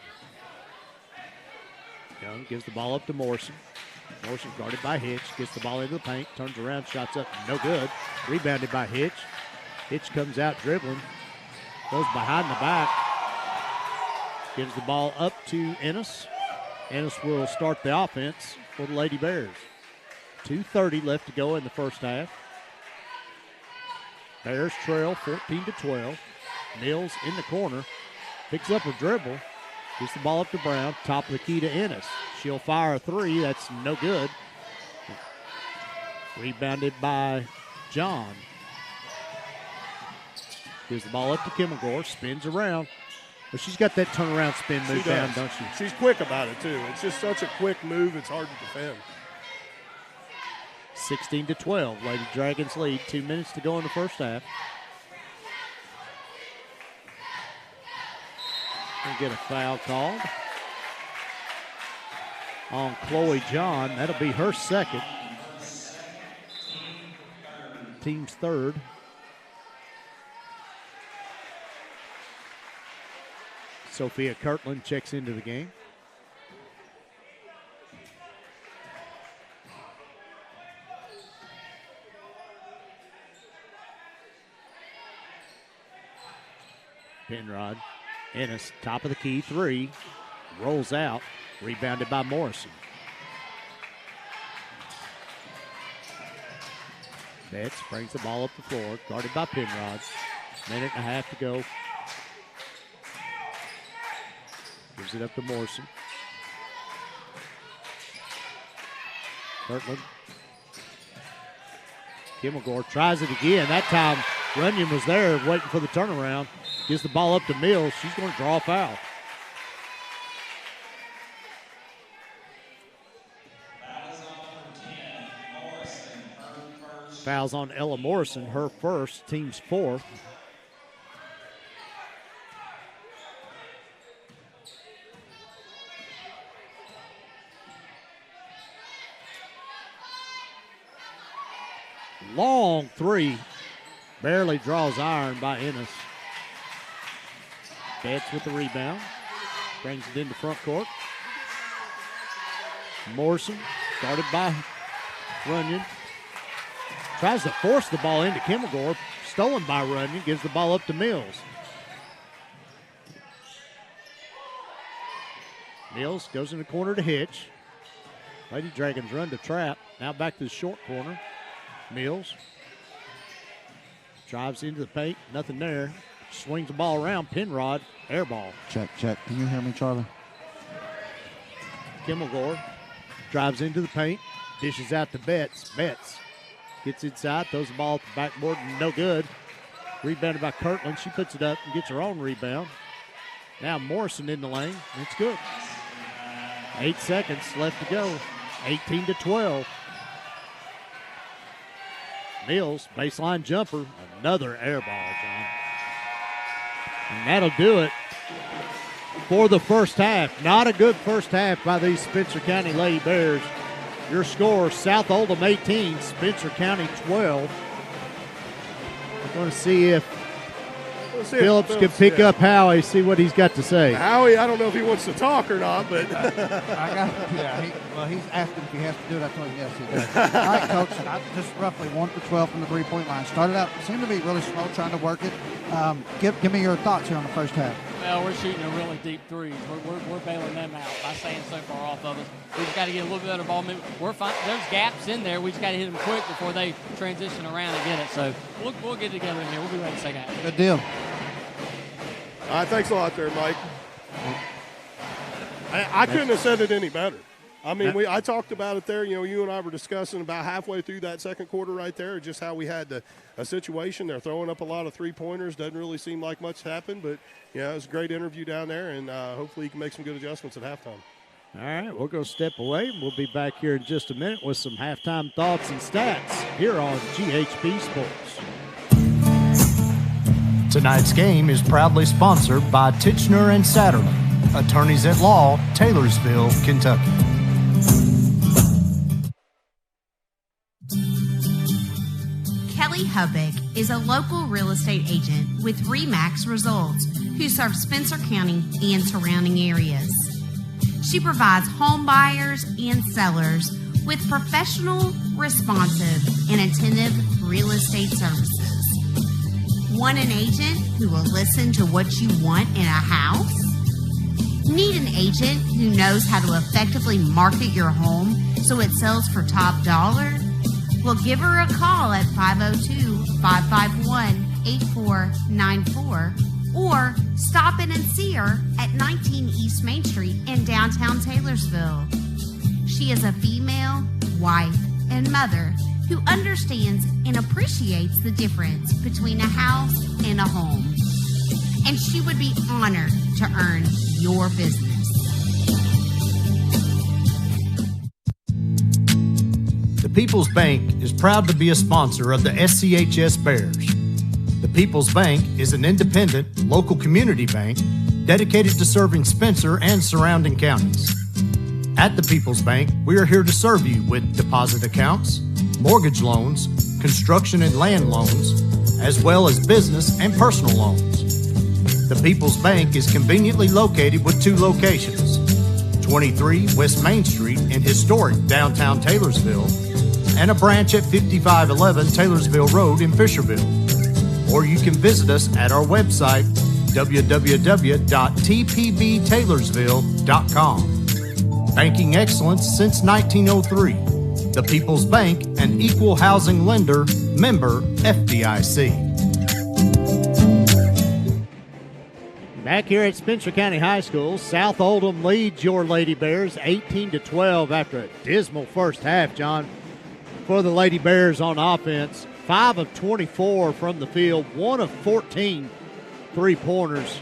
Young gives the ball up to Morrison. Morrison guarded by Hitch. Gets the ball into the paint. Turns around. Shots up. No good. Rebounded by Hitch. Hitch comes out dribbling. Goes behind the back. Gives the ball up to Ennis. Ennis will start the offense for the Lady Bears. 2:30 left to go in the first half. Bears trail 14-12. Mills in the corner. Picks up a dribble. Gets the ball up to Brown. Top of the key to Ennis. She'll fire a three. That's no good. Rebounded by John. Gives the ball up to Kimmelgore, spins around. But she's got that turnaround spin move down, don't she? She's quick about it, too. It's just such a quick move, it's hard to defend. 16-12, Lady Dragons lead. 2 minutes to go in the first half. We'll get a foul called on Chloe John. That'll be her second. Team's third. Sophia Kirtland checks into the game. Penrod, Ennis, top of the key, 3. Rolls out, rebounded by Morrison. Betts brings the ball up the floor, guarded by Penrod. Minute and a half to go. Gives it up to Morrison. Kirtland. Kimmelgore tries it again. That time, Runyon was there waiting for the turnaround. Gives the ball up to Mills. She's going to draw a foul. Fouls on Ella Morrison, her first, team's fourth. Long 3. Barely draws iron by Ennis. Betts with the rebound. Brings it into front court. Morrison, guarded by Runyon. Tries to force the ball into Kimmelgore. Stolen by Runyon. Gives the ball up to Mills. Mills goes in the corner to Hitch. Lady Dragons run to trap. Now back to the short corner. Mills drives into the paint. Nothing there. Swings the ball around. Penrod. Air ball. Check. Can you hear me, Charlie? Kimmelgore drives into the paint. Dishes out to Betts. Betts gets inside. Throws the ball at the backboard. No good. Rebounded by Kirtland. She puts it up and gets her own rebound. Now Morrison in the lane. It's good. 8 seconds left to go. 18-12. Mills, baseline jumper. Another air ball, John. And that'll do it for the first half. Not a good first half by these Spencer County Lady Bears. Your score, South Oldham 18, Spencer County 12. We're going to see if Phillips can pick up Howie, see what he's got to say. Howie, I don't know if he wants to talk or not, but He's asking if he has to do it. I told him yes, he does. All right, Coach. Just roughly 1 for 12 from the three-point line. Started out, seemed to be really slow, trying to work it. Give me your thoughts here on the first half. Well, we're shooting a really deep threes. We're bailing them out by staying so far off of us. We just got to get a little bit of ball movement. We're fine. There's gaps in there. We just got to hit them quick before they transition around and get it. So we'll get together in here. We'll be ready to second half. Good deal. All right, thanks a lot there, Mike. I couldn't have said it any better. I mean, I talked about it there. You know, you and I were discussing about halfway through that second quarter right there, just how we had a situation. They're throwing up a lot of three-pointers. Doesn't really seem like much happened, but, you know, it was a great interview down there, and hopefully you can make some good adjustments at halftime. All right, we'll go step away. We'll be back here in just a minute with some halftime thoughts and stats here on GHP Sports. Tonight's game is proudly sponsored by Titchener and Satterley, attorneys at law, Taylorsville, Kentucky. Kelly Hubbock is a local real estate agent with RE/MAX Results who serves Spencer County and surrounding areas. She provides home buyers and sellers with professional, responsive, and attentive real estate services. Want an agent who will listen to what you want in a house? Need an agent who knows how to effectively market your home so it sells for top dollar? Well, give her a call at 502-551-8494 or stop in and see her at 19 East Main Street in downtown Taylorsville. She is a female, wife, and mother who understands and appreciates the difference between a house and a home. And she would be honored to earn your business. The People's Bank is proud to be a sponsor of the SCHS Bears. The People's Bank is an independent, local community bank dedicated to serving Spencer and surrounding counties. At the People's Bank, we are here to serve you with deposit accounts, mortgage loans, construction and land loans, as well as business and personal loans. The People's Bank is conveniently located with 2 locations, 23 West Main Street in historic downtown Taylorsville, and a branch at 5511 Taylorsville Road in Fisherville. Or you can visit us at our website, www.tpbtaylorsville.com. Banking excellence since 1903. The People's Bank, an equal housing lender, member FDIC. Back here at Spencer County High School, South Oldham leads your Lady Bears 18-12 after a dismal first half, John, for the Lady Bears on offense. 5 of 24 from the field, 1 of 14 three-pointers.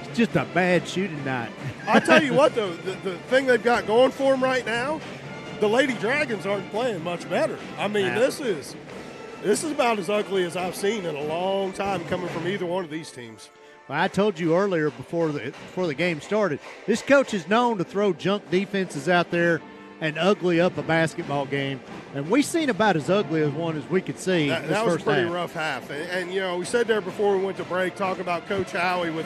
It's just a bad shooting night. I'll tell you what, though, the thing they've got going for them right now, the Lady Dragons aren't playing much better. I mean, this is about as ugly as I've seen in a long time coming from either one of these teams. Well, I told you earlier before the game started, this coach is known to throw junk defenses out there and ugly up a basketball game. And we seen about as ugly as one as we could see. That was a pretty rough half. And, you know, we said there before we went to break, talking about Coach Howie with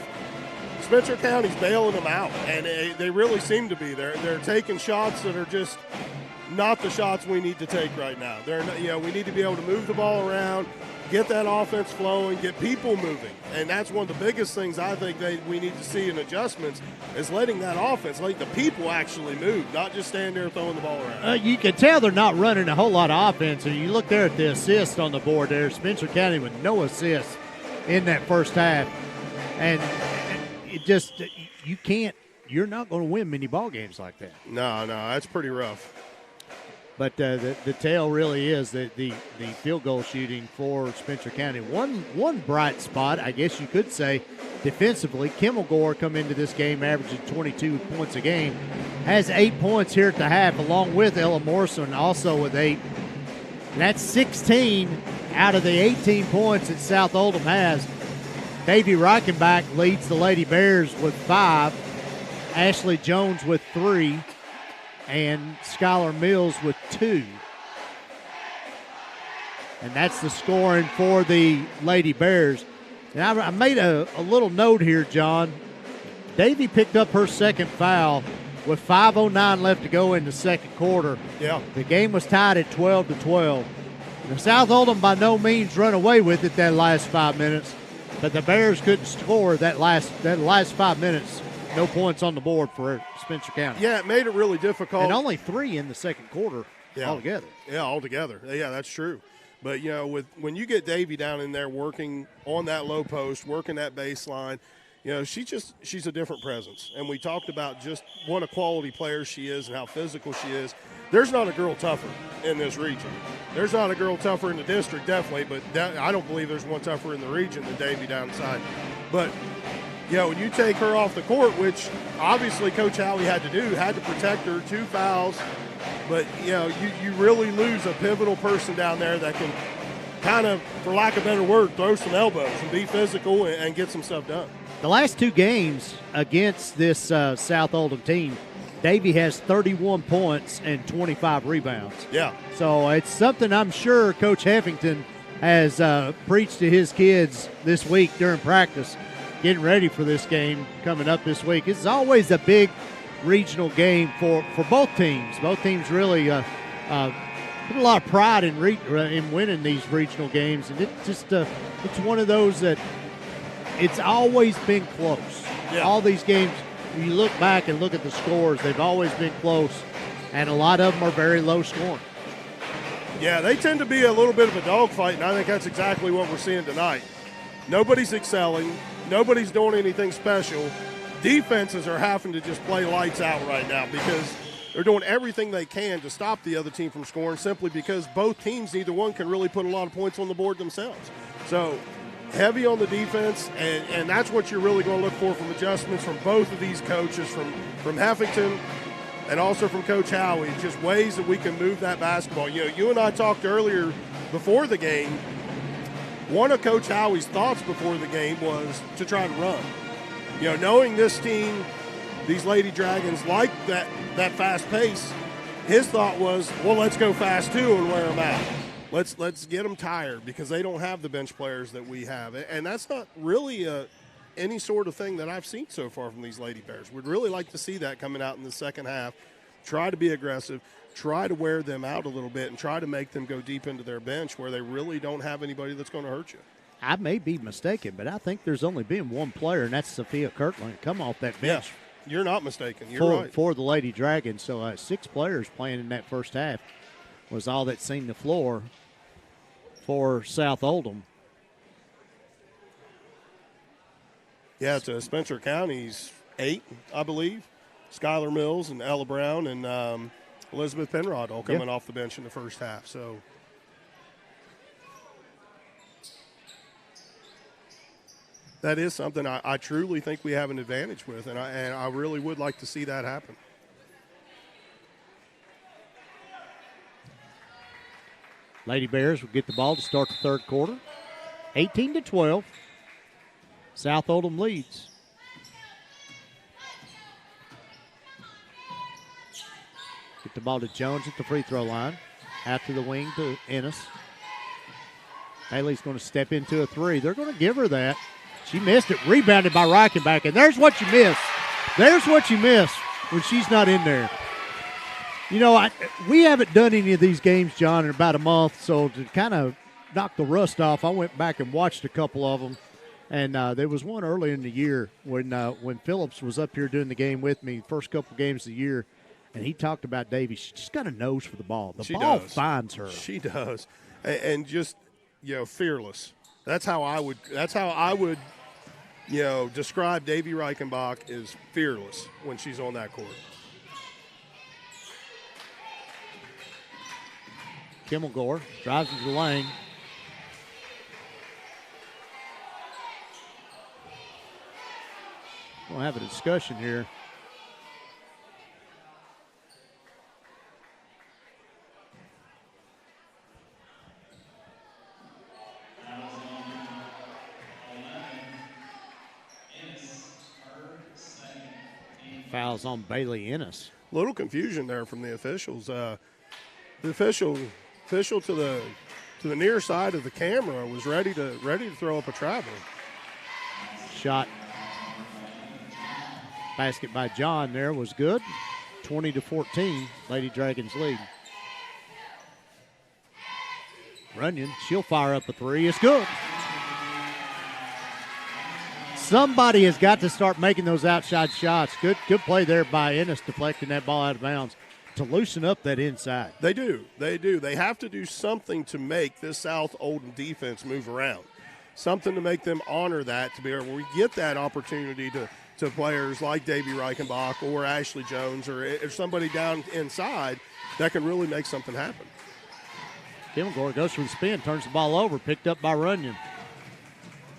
Spencer County's bailing them out. And they really seem to be. They're taking shots that are just not the shots we need to take right now. We need to be able to move the ball around, get that offense flowing, get people moving. And that's one of the biggest things I think we need to see in adjustments is letting that offense, letting the people actually move, not just stand there throwing the ball around. You can tell they're not running a whole lot of offense. And you look there at the assist on the board there, Spencer County with no assists in that first half. And it just, you're not going to win many ball games like that. No, that's pretty rough. But the tale really is the field goal shooting for Spencer County. One bright spot, I guess you could say, defensively, Kimmelgore come into this game averaging 22 points a game. Has 8 points here at the half, along with Ella Morrison also with 8. And that's 16 out of the 18 points that South Oldham has. Davy Reichenbach leads the Lady Bears with 5. Ashley Jones with 3. And Skylar Mills with 2. And that's the scoring for the Lady Bears. And I made a little note here, John. Davy picked up her second foul with 5:09 left to go in the second quarter. Yeah. The game was tied at 12-12. Now, South Oldham by no means run away with it that last 5 minutes, but the Bears couldn't score that last 5 minutes. No points on the board for Spencer County. Yeah, it made it really difficult. And only 3 in the second quarter altogether. Yeah, altogether. Yeah, that's true. But, you know, when you get Davy down in there working on that low post, working that baseline, you know, she's a different presence. And we talked about just what a quality player she is and how physical she is. There's not a girl tougher in this region. There's not a girl tougher in the district, definitely, but I don't believe there's one tougher in the region than Davy downside. But when you take her off the court, which obviously Coach Howie had to do, had to protect her, 2 fouls, but, you really lose a pivotal person down there that can kind of, for lack of a better word, throw some elbows and be physical and get some stuff done. The last 2 games against this South Oldham team, Davy has 31 points and 25 rebounds. Yeah. So it's something I'm sure Coach Heffington has preached to his kids this week during practice, getting ready for this game coming up this week. It's always a big regional game for both teams. Both teams really put a lot of pride in winning these regional games, and it's one of those that it's always been close. Yeah. All these games, when you look back and look at the scores, they've always been close, and a lot of them are very low scoring. Yeah, they tend to be a little bit of a dogfight, and I think that's exactly what we're seeing tonight. Nobody's excelling. Nobody's doing anything special. Defenses are having to just play lights out right now because they're doing everything they can to stop the other team from scoring simply because both teams, neither one can really put a lot of points on the board themselves. So heavy on the defense, and that's what you're really going to look for from adjustments from both of these coaches, from Heffington and also from Coach Howie, just ways that we can move that basketball. You know, you and I talked earlier before the game. One of Coach Howie's thoughts before the game was to try and run. You know, knowing this team, these Lady Dragons like that fast pace, his thought was, well, let's go fast too and wear them out. Let's get them tired because they don't have the bench players that we have. And that's not really any sort of thing that I've seen so far from these Lady Bears. We'd really like to see that coming out in the second half. Try to be aggressive, try to wear them out a little bit, and try to make them go deep into their bench where they really don't have anybody that's going to hurt you. I may be mistaken, but I think there's only been one player, and that's Sophia Kirtland, come off that bench. Yeah, you're not mistaken. You're right. For the Lady Dragons. So 6 players playing in that first half was all that's seen the floor for South Oldham. Yeah, to Spencer County's 8, I believe. Skylar Mills and Ella Brown and Elizabeth Penrod all coming off the bench in the first half. So that is something I truly think we have an advantage with, and I really would like to see that happen. Lady Bears will get the ball to start the third quarter. 18-12. South Oldham leads. Get the ball to Jones at the free throw line. Out to the wing to Ennis. Haley's going to step into a 3. They're going to give her that. She missed it. Rebounded by Reichenbach. And there's what you miss. There's what you miss when she's not in there. You know, we haven't done any of these games, John, in about a month. So to kind of knock the rust off, I went back and watched a couple of them. And there was one early in the year when Phillips was up here doing the game with me, first couple games of the year, and he talked about Davy. She just got a nose for the ball. The ball finds her. She does, and just fearless. That's how I would. Describe Davy Reichenbach as fearless when she's on that court. Kimmelgore drives into the lane. We'll have a discussion here. Fouls on Bailey Ennis. A little confusion there from the officials. The official to the near side of the camera was ready to throw up a travel. Shot. Basket by John there was good. 20-14, Lady Dragons lead. Runyon, she'll fire up a 3. It's good. Somebody has got to start making those outside shots. Good play there by Ennis, deflecting that ball out of bounds to loosen up that inside. They do. They have to do something to make this South Oldham defense move around. Something to make them honor that, to be able to get that opportunity to players like Davy Reichenbach or Ashley Jones or somebody down inside that can really make something happen. Kimmelgore goes for the spin, turns the ball over, picked up by Runyon.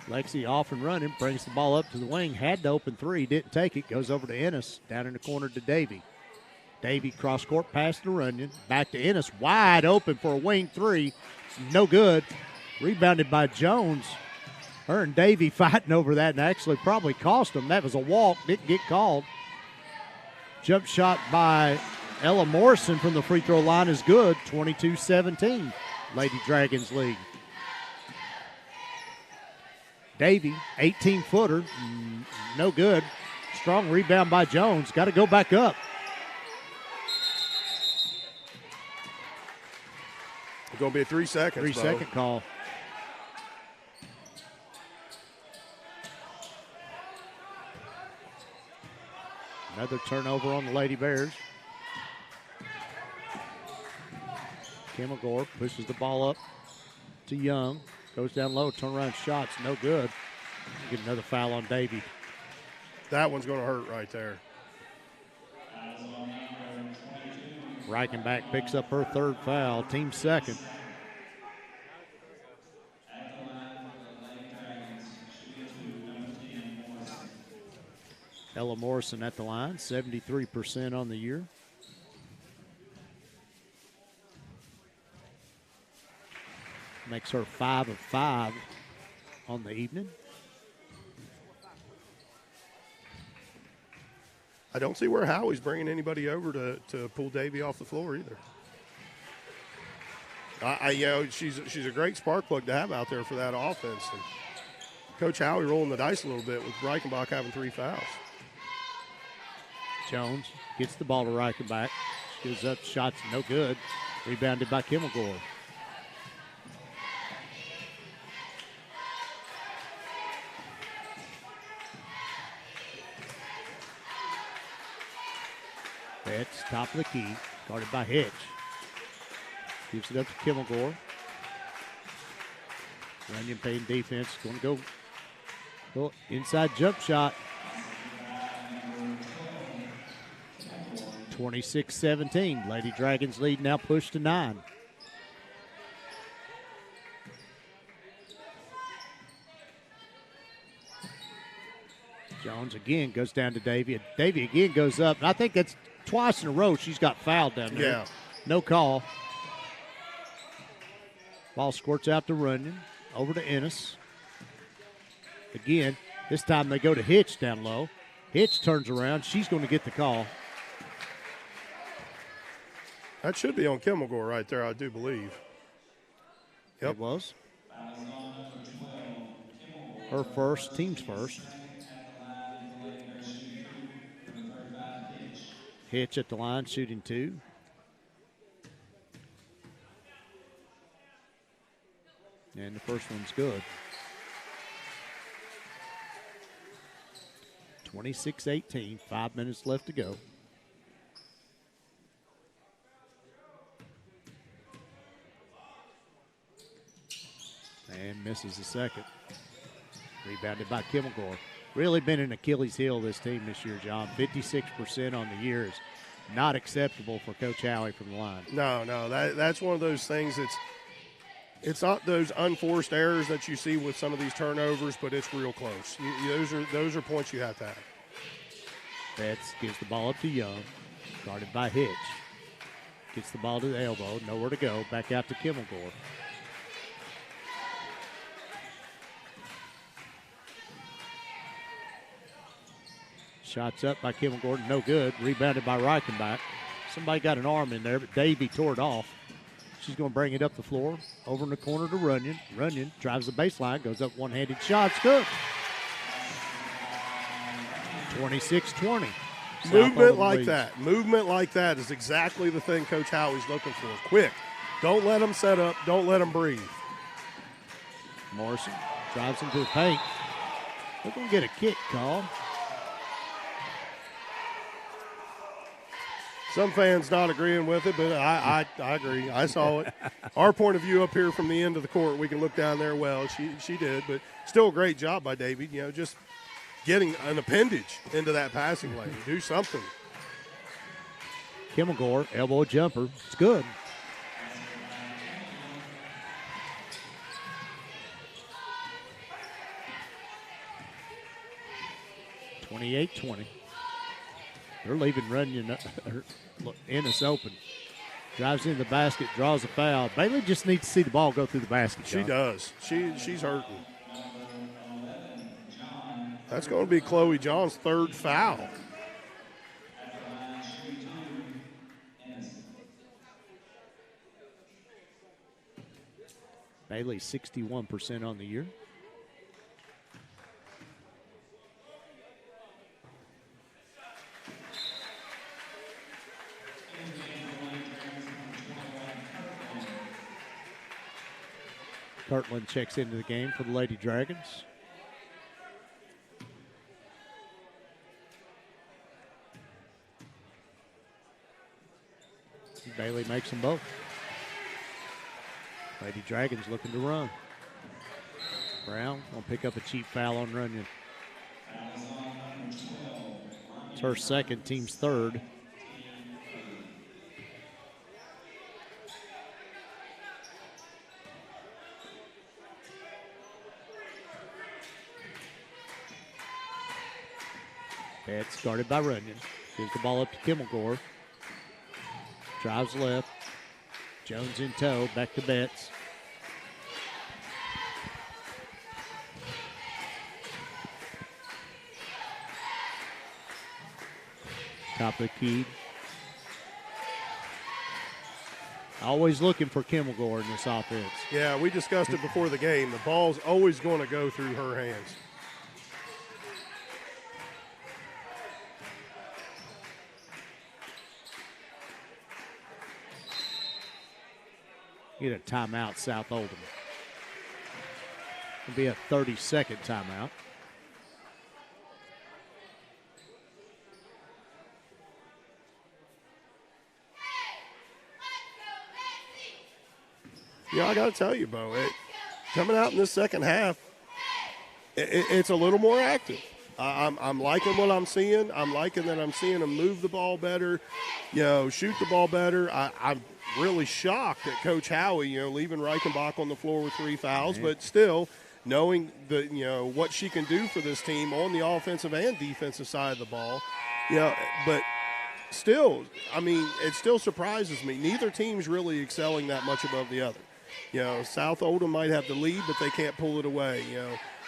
Lexi off and running, brings the ball up to the wing, had the open 3, didn't take it, goes over to Ennis, down in the corner to Davy. Davy cross-court pass to Runyon, back to Ennis, wide open for a wing 3, no good. Rebounded by Jones. Her and Davy fighting over that and actually probably cost them. That was a walk, didn't get called. Jump shot by Ella Morrison from the free throw line is good. 22-17, Lady Dragons lead. Davy, 18-footer, no good. Strong rebound by Jones. Got to go back up. It's going to be a 3 seconds. 3-second call. Another turnover on the Lady Bears. Kimmelgore pushes the ball up to Young. Goes down low, turnaround shots, no good. Get another foul on Davy. That one's going to hurt right there. Reichenbach picks up her third foul, team second. Ella Morrison at the line, 73% on the year. Makes her 5 of 5 on the evening. I don't see where Howie's bringing anybody over to pull Davy off the floor either. She's a great spark plug to have out there for that offense. And Coach Howie rolling the dice a little bit with Reichenbach having 3 fouls. Jones gets the ball to Reichenbach. She goes up, shots no good. Rebounded by Kimmelgore. Betts, top of the key, guarded by Hitch. Gives it up to Kimmelgore. Runyon paying defense, going to go inside jump shot. 26-17. Lady Dragons lead now pushed to 9. Jones again goes down to Davy. Davy again goes up. And I think that's twice in a row she's got fouled down there. Yeah. No call. Ball squirts out to Runyon. Over to Ennis. Again, this time they go to Hitch down low. Hitch turns around. She's going to get the call. That should be on Kimmelgore right there, I do believe. Yep. It was. Her first, team's first. Hitch at the line, shooting 2. And the first one's good. 26-18, 5 minutes left to go. And misses the second. Rebounded by Kimmelgore. Really been an Achilles heel this team this year, John. 56% on the year is not acceptable for Coach Howie from the line. No, that's one of those things. It's not those unforced errors that you see with some of these turnovers, but it's real close. Those are points you have to have. Betts gives the ball up to Young, guarded by Hitch. Gets the ball to the elbow, nowhere to go. Back out to Kimmelgore. Shots up by Kimmelgore, no good. Rebounded by Reichenbach. Somebody got an arm in there, but Davy tore it off. She's going to bring it up the floor, over in the corner to Runyon. Runyon drives the baseline, goes up one-handed shot, good. 26-20. Movement like that is exactly the thing Coach Howie's looking for. Quick. Don't let them set up. Don't let them breathe. Morrison drives into the paint. They're going to get a kick call. Some fans not agreeing with it, but I agree. I saw it. Our point of view up here from the end of the court, we can look down there. Well, she did, but still a great job by Davy. Just getting an appendage into that passing lane. Do something. Kimmelgore, elbow jumper. It's good. (28-20). They're leaving Runyon Ennis open. Drives in the basket, draws a foul. Bailey just needs to see the ball go through the basket. She does. She's hurting. That's going to be Chloe John's third foul. Bailey 61% on the year. Kirtland checks into the game for the Lady Dragons. Bailey makes them both. Lady Dragons looking to run. Brown will pick up a cheap foul on Runyon. It's her second, team's third. Betts guarded by Runyon. Gives the ball up to Kimmelgore. Drives left. Jones in tow. Back to Betts. Top of the key. Always looking for Kimmelgore in this offense. Yeah, we discussed it before the game. The ball's always going to go through her hands. Get a timeout, South Oldham. It'll be a 30-second timeout. Yeah, I got to tell you, Bo, coming out in this second half, it's a little more active. I'm liking what I'm seeing. I'm liking that I'm seeing them move the ball better, shoot the ball better. I'm really shocked at Coach Howie, leaving Reichenbach on the floor with 3 fouls, but still knowing what she can do for this team on the offensive and defensive side of the ball. But still, it still surprises me. Neither team's really excelling that much above the other. South Oldham might have the lead, but they can't pull it away.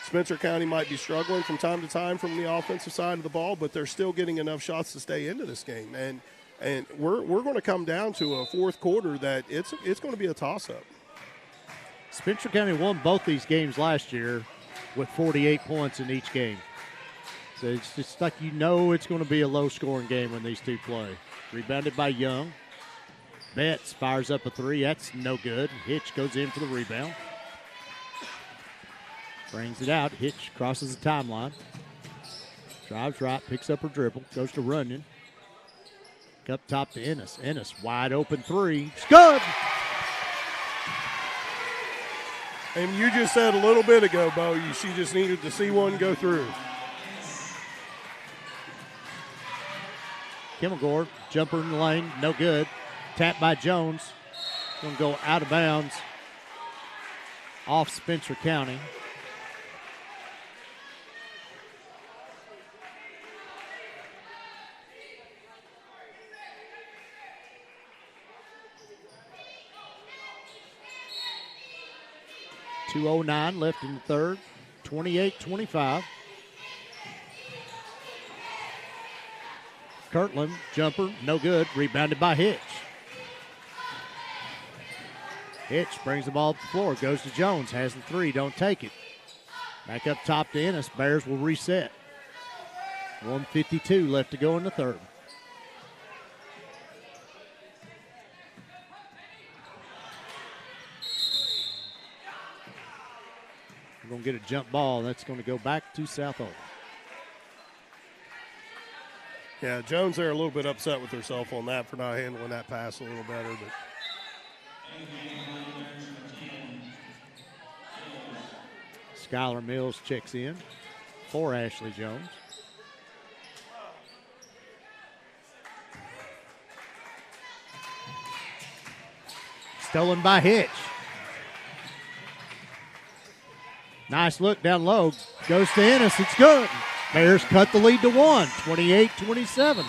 Spencer County might be struggling from time to time from the offensive side of the ball, but they're still getting enough shots to stay into this game. And we're going to come down to a fourth quarter that it's going to be a toss-up. Spencer County won both these games last year with 48 points in each game. So it's just like it's going to be a low-scoring game when these two play. Rebounded by Young. Betts fires up a three. That's no good. Hitch goes in for the rebound. Brings it out. Hitch crosses the timeline. Drives right, picks up her dribble, goes to Runyon. Up top to Ennis. Ennis, wide open three. It's good! And you just said a little bit ago, Bo, she just needed to see one go through. Kimmelgore, jumper in the lane, no good. Tapped by Jones. Going to go out of bounds off Spencer County. .209 left in the third. 28-25. Kirtland, jumper, no good. Rebounded by Hitch. Hitch brings the ball up the floor, goes to Jones, has the three, don't take it. Back up top to Ennis. Bears will reset. 1:52 left to go in the third. We're going to get a jump ball. That's going to go back to South Oldham. Yeah, Jones there a little bit upset with herself on that for not handling that pass a little better. But Skylar Mills checks in for Ashley Jones. Stolen by Hitch. Nice look down low. Goes to Ennis. It's good. Bears cut the lead to 1, 28-27.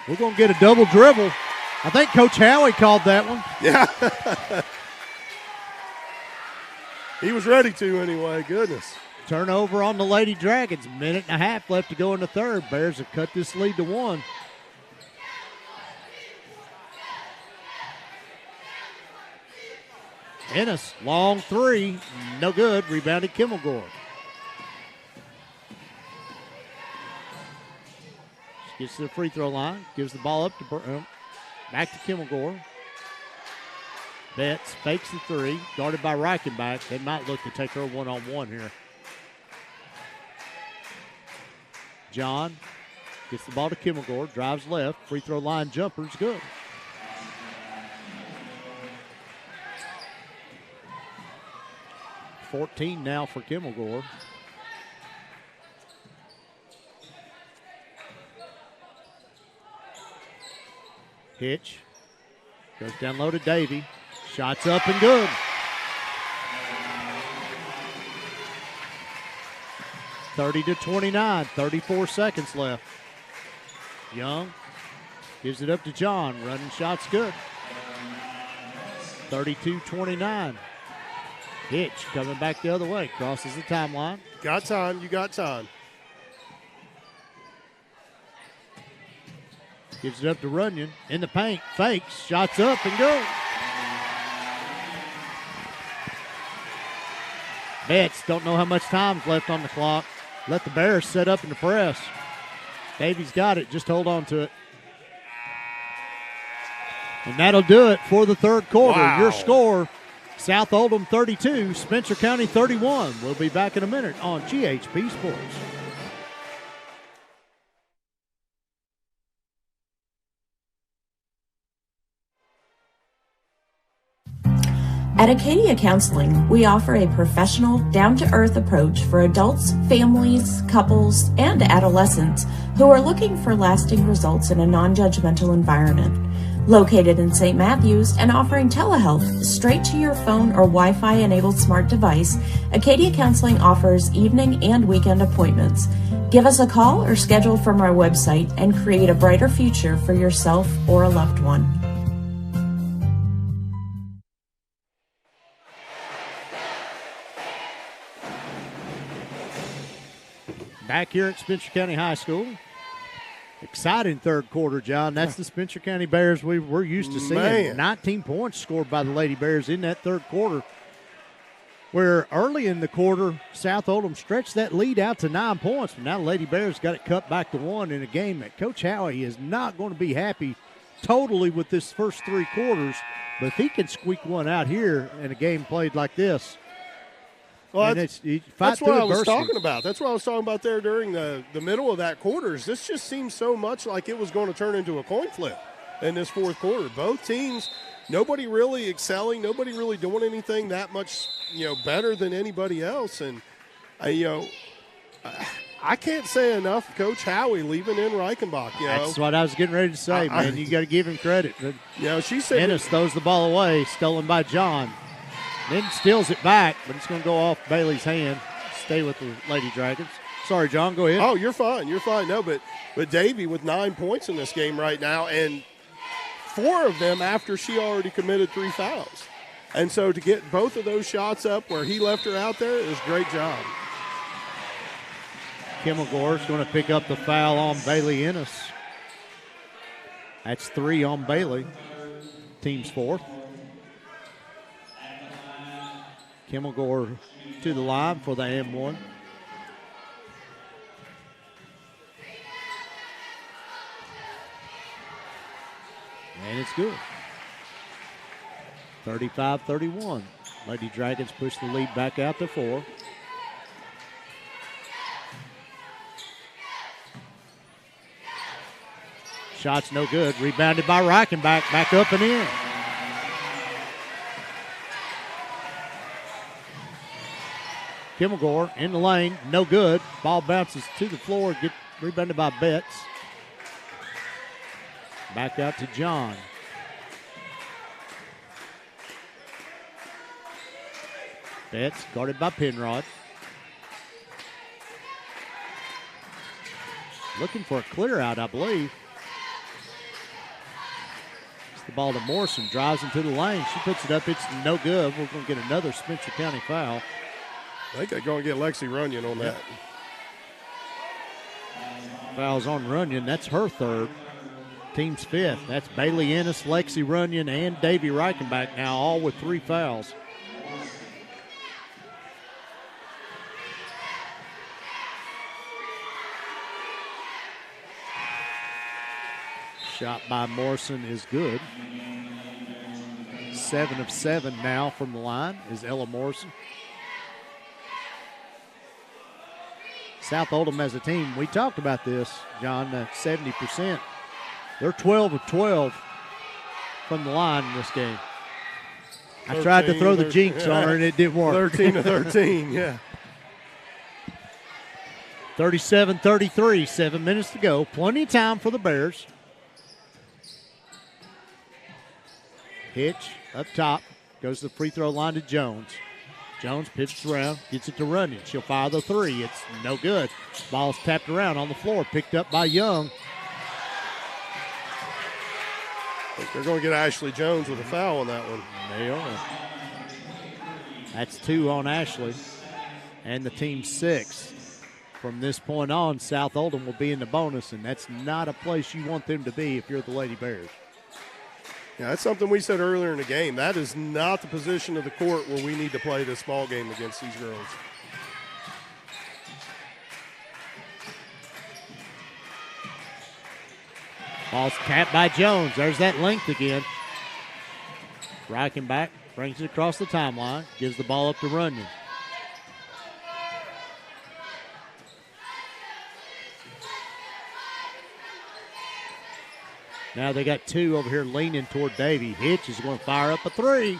We're going to get a double dribble. I think Coach Howie called that one. yeah. He was ready to anyway. Goodness. Turnover on the Lady Dragons. Minute and a half left to go in the third. Bears have cut this lead to 1. Ennis, long three, no good. Rebounded Kimmelgore. She gets to the free throw line, gives the ball up to back to Kimmelgore. Betts fakes the three, guarded by Reichenbach. They might look to take her one-on-one here. John gets the ball to Kimmelgore, drives left, free throw line jumper's good. .14 now for Kimmelgore. Hitch goes down low to Davy. Shots up and good. 30-29, 34 seconds left. Young gives it up to John. Running shot's good. 32-29. Hitch coming back the other way. Crosses the timeline. Got time. You got time. Gives it up to Runyon. In the paint. Fakes. Shots up and good. Betts don't know how much time's left on the clock. Let the Bears set up in the press. Davies got it. Just hold on to it. And that'll do it for the third quarter. Wow. Your score, South Oldham 32, Spencer County 31. We'll be back in a minute on GHP Sports. At Acadia Counseling, we offer a professional, down-to-earth approach for adults, families, couples, and adolescents who are looking for lasting results in a non-judgmental environment. Located in St. Matthews and offering telehealth straight to your phone or Wi-Fi enabled smart device, Acadia Counseling offers evening and weekend appointments. Give us a call or schedule from our website and create a brighter future for yourself or a loved one. Back here at Spencer County High School. Exciting third quarter, John. That's the Spencer County Bears we're used to seeing. Man. 19 points scored by the Lady Bears in that third quarter, where early in the quarter, South Oldham stretched that lead out to 9 points. But now the Lady Bears got it cut back to 1 in a game that Coach Howie is not going to be happy totally with this first three quarters. But if he can squeak one out here in a game played like this, well, that's what I was talking about. That's what I was talking about there during the middle of that quarters. This just seems so much like it was going to turn into a coin flip in this fourth quarter. Both teams, nobody really excelling, nobody really doing anything that much, better than anybody else. And, I can't say enough, Coach Howie leaving in Reichenbach. That's what I was getting ready to say, man. You got to give him credit. But she said Ennis throws the ball away, stolen by John. Then steals it back, but it's going to go off Bailey's hand. Stay with the Lady Dragons. Sorry, John, go ahead. Oh, you're fine. You're fine. No, but Davy with 9 points in this game right now, and 4 of them after she already committed 3 fouls. And so to get both of those shots up where he left her out there is a great job. Kimmelgore's going to pick up the foul on Bailey Ennis. That's 3 on Bailey. Team's fourth. Kimmelgore to the line for the M1. And it's good. 35-31. Lady Dragons push the lead back out to 4. Shot's no good. Rebounded by Reichenbach. Back up and in. Kimmelgore in the lane, no good. Ball bounces to the floor, get rebounded by Betts. Back out to John. Betts guarded by Penrod. Looking for a clear out, I believe. It's the ball to Morrison, drives into the lane. She puts it up, it's no good. We're going to get another Spencer County foul. I think they're going to get Lexi Runyon on that. Fouls on Runyon. That's her third. Team's fifth. That's Bailey Ennis, Lexi Runyon, and Davy Reichenbach now, all with 3 fouls. Shot by Morrison is good. 7 of 7 now from the line is Ella Morrison. South Oldham as a team, we talked about this, John, 70%. They're 12 of 12 from the line in this game. I tried to throw the jinx on her, and it didn't work. 13 to 13, yeah. 37-33, 7 minutes to go. Plenty of time for the Bears. Hitch up top, goes to the free throw line to Jones. Jones pivots around, gets it to Runyon. She'll fire the three. It's no good. Ball's tapped around on the floor, picked up by Young. They're going to get Ashley Jones with a foul on that one. They are. That's 2 on Ashley, and the team's 6. From this point on, South Oldham will be in the bonus, and that's not a place you want them to be if you're the Lady Bears. Yeah, that's something we said earlier in the game. That is not the position of the court where we need to play this ball game against these girls. Ball's tapped by Jones. There's that length again. Reichenbach brings it across the timeline, gives the ball up to Runyon. Now they got 2 over here leaning toward Davy. Hitch is going to fire up a 3.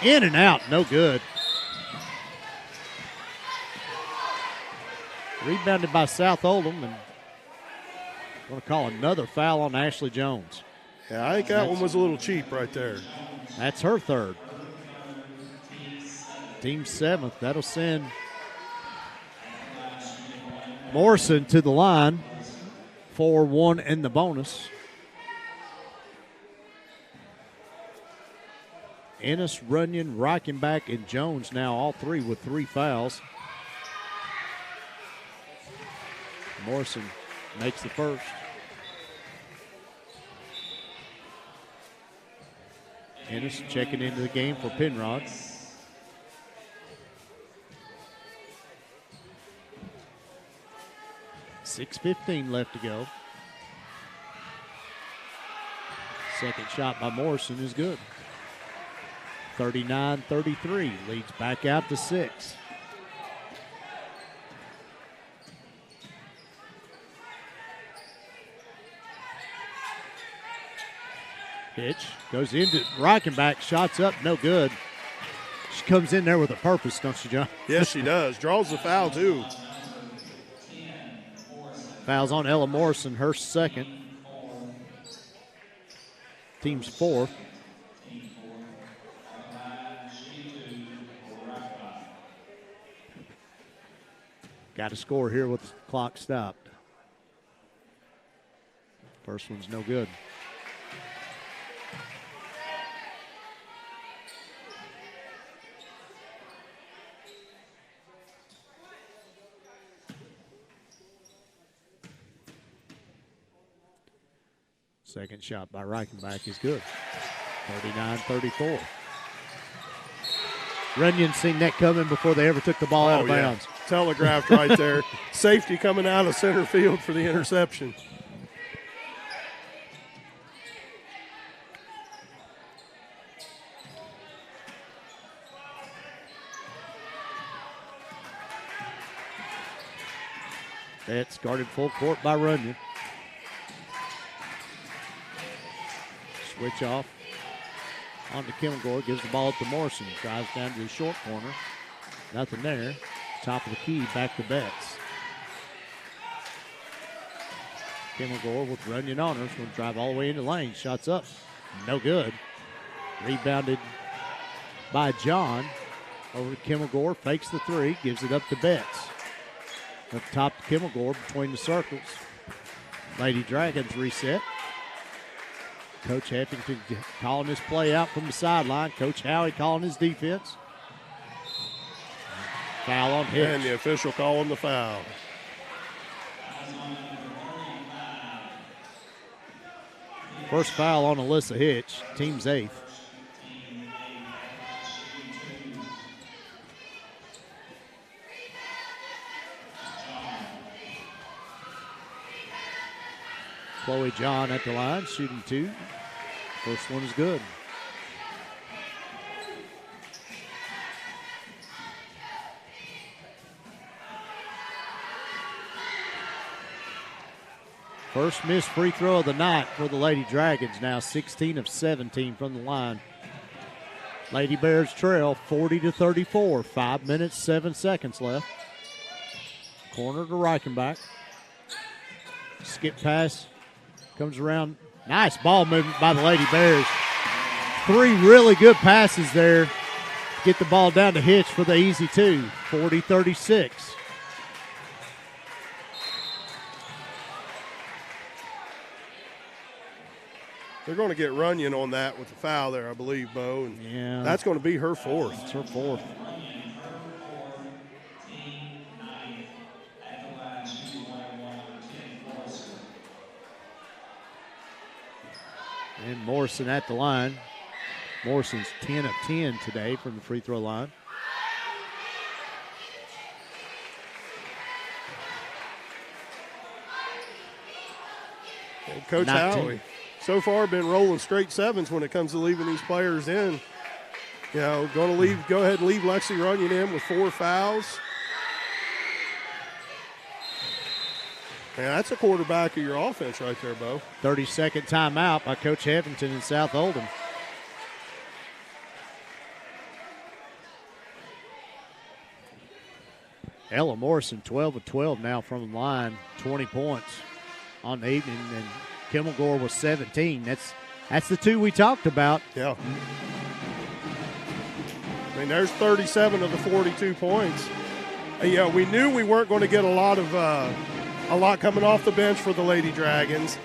In and out, no good. Rebounded by South Oldham, and going to call another foul on Ashley Jones. Yeah, I think that one was a little cheap right there. That's her 3rd. Team 7th. That'll send Morrison to the line for 1 in the bonus. Ennis, Runyon, Reichenbach, and Jones now all 3 with 3 fouls. Morrison makes the first. Ennis checking into the game for Penrod. .6:15 left to go. Second shot by Morrison is good. 39-33, leads back out to 6. Hitch goes into Reichenbach, shots up, no good. She comes in there with a purpose, don't she, John? Yes, she does. Draws the foul, too. Fouls on Ella Morrison, her 2nd. Team's 4th. Got to score here with the clock stopped. First one's no good. Second shot by Reichenbach is good. 39-34. Runyon seen that coming before they ever took the ball out of bounds. Telegraphed right there. Safety coming out of center field for the interception. That's guarded full court by Runyon. Switch off on to Kilgore, gives the ball up to Morrison. Drives down to the short corner. Nothing there. Top of the key, back to Betts. Kilgore with Runyon on her. Going to drive all the way into the lane. Shots up. No good. Rebounded by John. Over to Kilgore. Fakes the 3. Gives it up to Betts. Up top to Kilgore between the circles. Lady Dragons reset. Coach Heffington calling his play out from the sideline. Coach Howie calling his defense. Foul on Hitch. And the official calling the foul. First foul on Alyssa Hitch, team's 8th. Chloe John at the line, shooting 2. First one is good. First missed free throw of the night for the Lady Dragons, now 16 of 17 from the line. Lady Bears trail 40-34, 5 minutes, 7 seconds left. Corner to Reichenbach. Skip pass, comes around. Nice ball movement by the Lady Bears. 3 really good passes there get the ball down to Hitch for the easy two, 40-36. They're going to get Runyon on that with the foul there, I believe, Bo. And yeah. That's going to be her fourth. It's her fourth. And Morrison at the line. Morrison's 10 of 10 today from the free throw line. And Coach Howie, so far, been rolling straight sevens when it comes to leaving these players in. You know, go ahead and leave Lexi Runyon in with 4 fouls. Man, that's a quarterback of your offense right there, Bo. 30-second timeout by Coach Heffington in South Oldham. Ella Morrison, 12 of 12 now from the line, 20 points on the evening, and Kimmelgore was 17. That's the two we talked about. Yeah. I mean, there's 37 of the 42 points. Yeah, we knew we weren't going to get a lot coming off the bench for the Lady Dragons.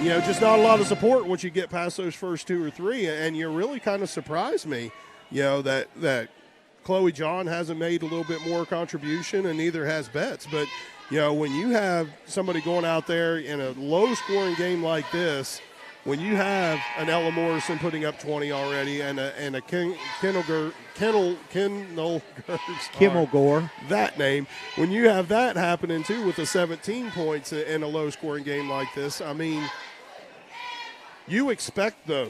You know, just not a lot of support once you get past those first 2 or 3, and you really kind of surprised me, you know, that Chloe John hasn't made a little bit more contribution, and neither has Betts. But, you know, when you have somebody going out there in a low-scoring game like this, when you have an Ella Morrison putting up 20 already and a Kimmelgore, that name, when you have that happening too with the 17 points in a low-scoring game like this, I mean, you expect those.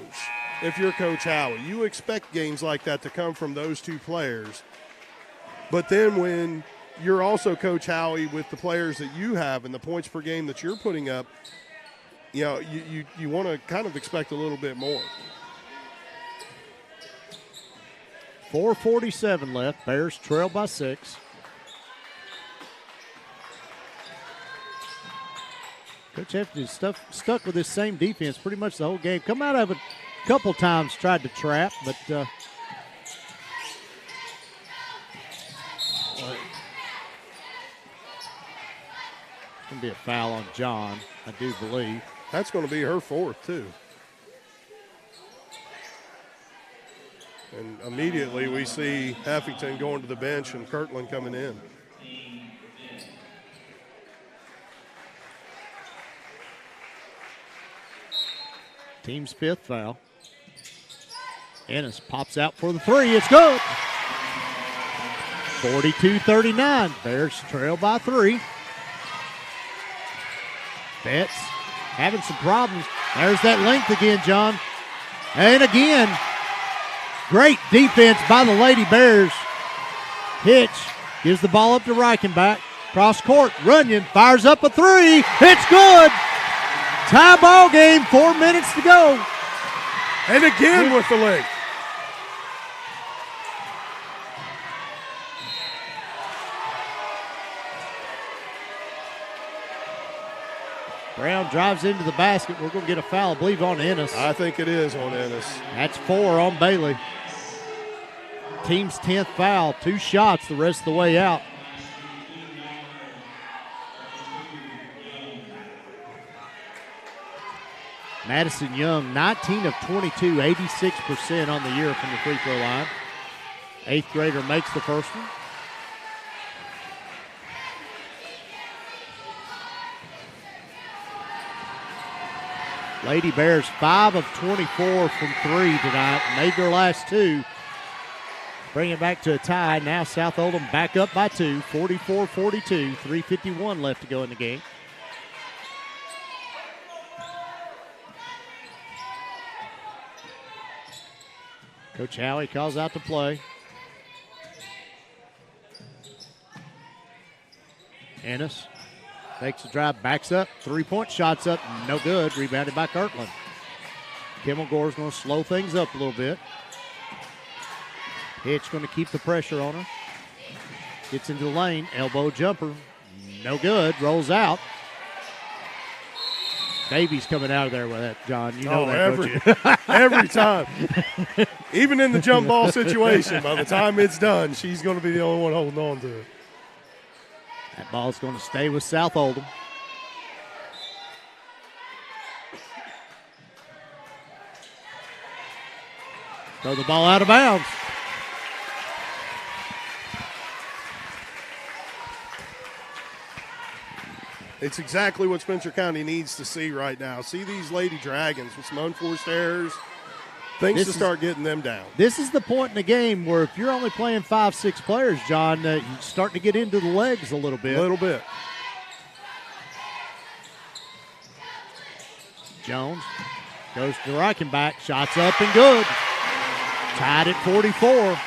If you're Coach Howie, you expect games like that to come from those two players. But then when you're also Coach Howie with the players that you have and the points per game that you're putting up, you know, you want to kind of expect a little bit more. 4:47 left. Bears trail by 6. Coach Heffington stuck with this same defense pretty much the whole game. Come out of it a couple times, tried to trap, but it's going to be a foul on John, I do believe. That's going to be her fourth, too. And immediately we see Heffington going to the bench and Kirtland coming in. Team's 5th foul. Ennis pops out for the 3. It's good. 42-39. Bears trail by 3. Betts having some problems. There's that length again, John. And again, great defense by the Lady Bears. Hitch gives the ball up to Reichenbach. Cross court, Runyon fires up a 3. It's good. Tie ball game, 4 minutes to go. And again with the length. Brown drives into the basket. We're going to get a foul, I believe, on Ennis. I think it is on Ennis. That's 4 on Bailey. Team's 10th foul. 2 shots the rest of the way out. Madison Young, 19 of 22, 86% on the year from the free throw line. 8th grader makes the first one. Lady Bears 5 of 24 from 3 tonight. Made their last 2. Bring it back to a tie. Now South Oldham back up by 2, 44-42, 3:51 left to go in the game. Coach Howie calls out the play. Ennis takes a drive, backs up, 3-point shots up, no good. Rebounded by Kirtland. Kimmelgore's going to slow things up a little bit. Hitch going to keep the pressure on her. Gets into the lane, elbow jumper, no good, rolls out. Davies coming out of there with that, John. You know that, every, don't you? every time. Even in the jump ball situation, by the time it's done, she's going to be the only one holding on to it. That ball's going to stay with South Oldham. Throw the ball out of bounds. It's exactly what Spencer County needs to see right now. See these Lady Dragons with some unforced errors, things to start getting them down. This is the point in the game where if you're only playing 5-6 players, John, you're starting to get into the legs a little bit. A little bit. Jones goes to Reichenbach. Shots up and good. Tied at 44.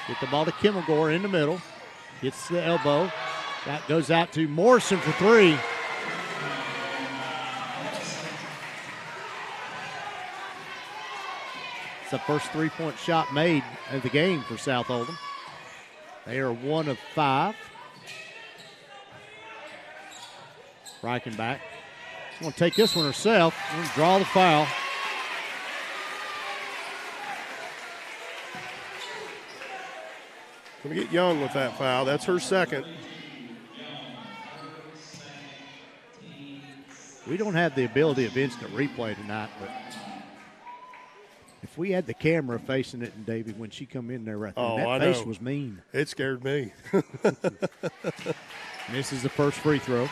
Get the ball to Kimmelgore in the middle. Gets the elbow. That goes out to Morrison for three. It's the first three-point shot made of the game for South Oldham. They are 1 of 5. Reichenbach. She's going to take this one herself. Going to draw the foul. Going to get Young with that foul. That's her second. We don't have the ability of instant replay tonight, but if we had the camera facing it, and Davey, when she come in there right there, that face was mean. It scared me. This is the first free throw.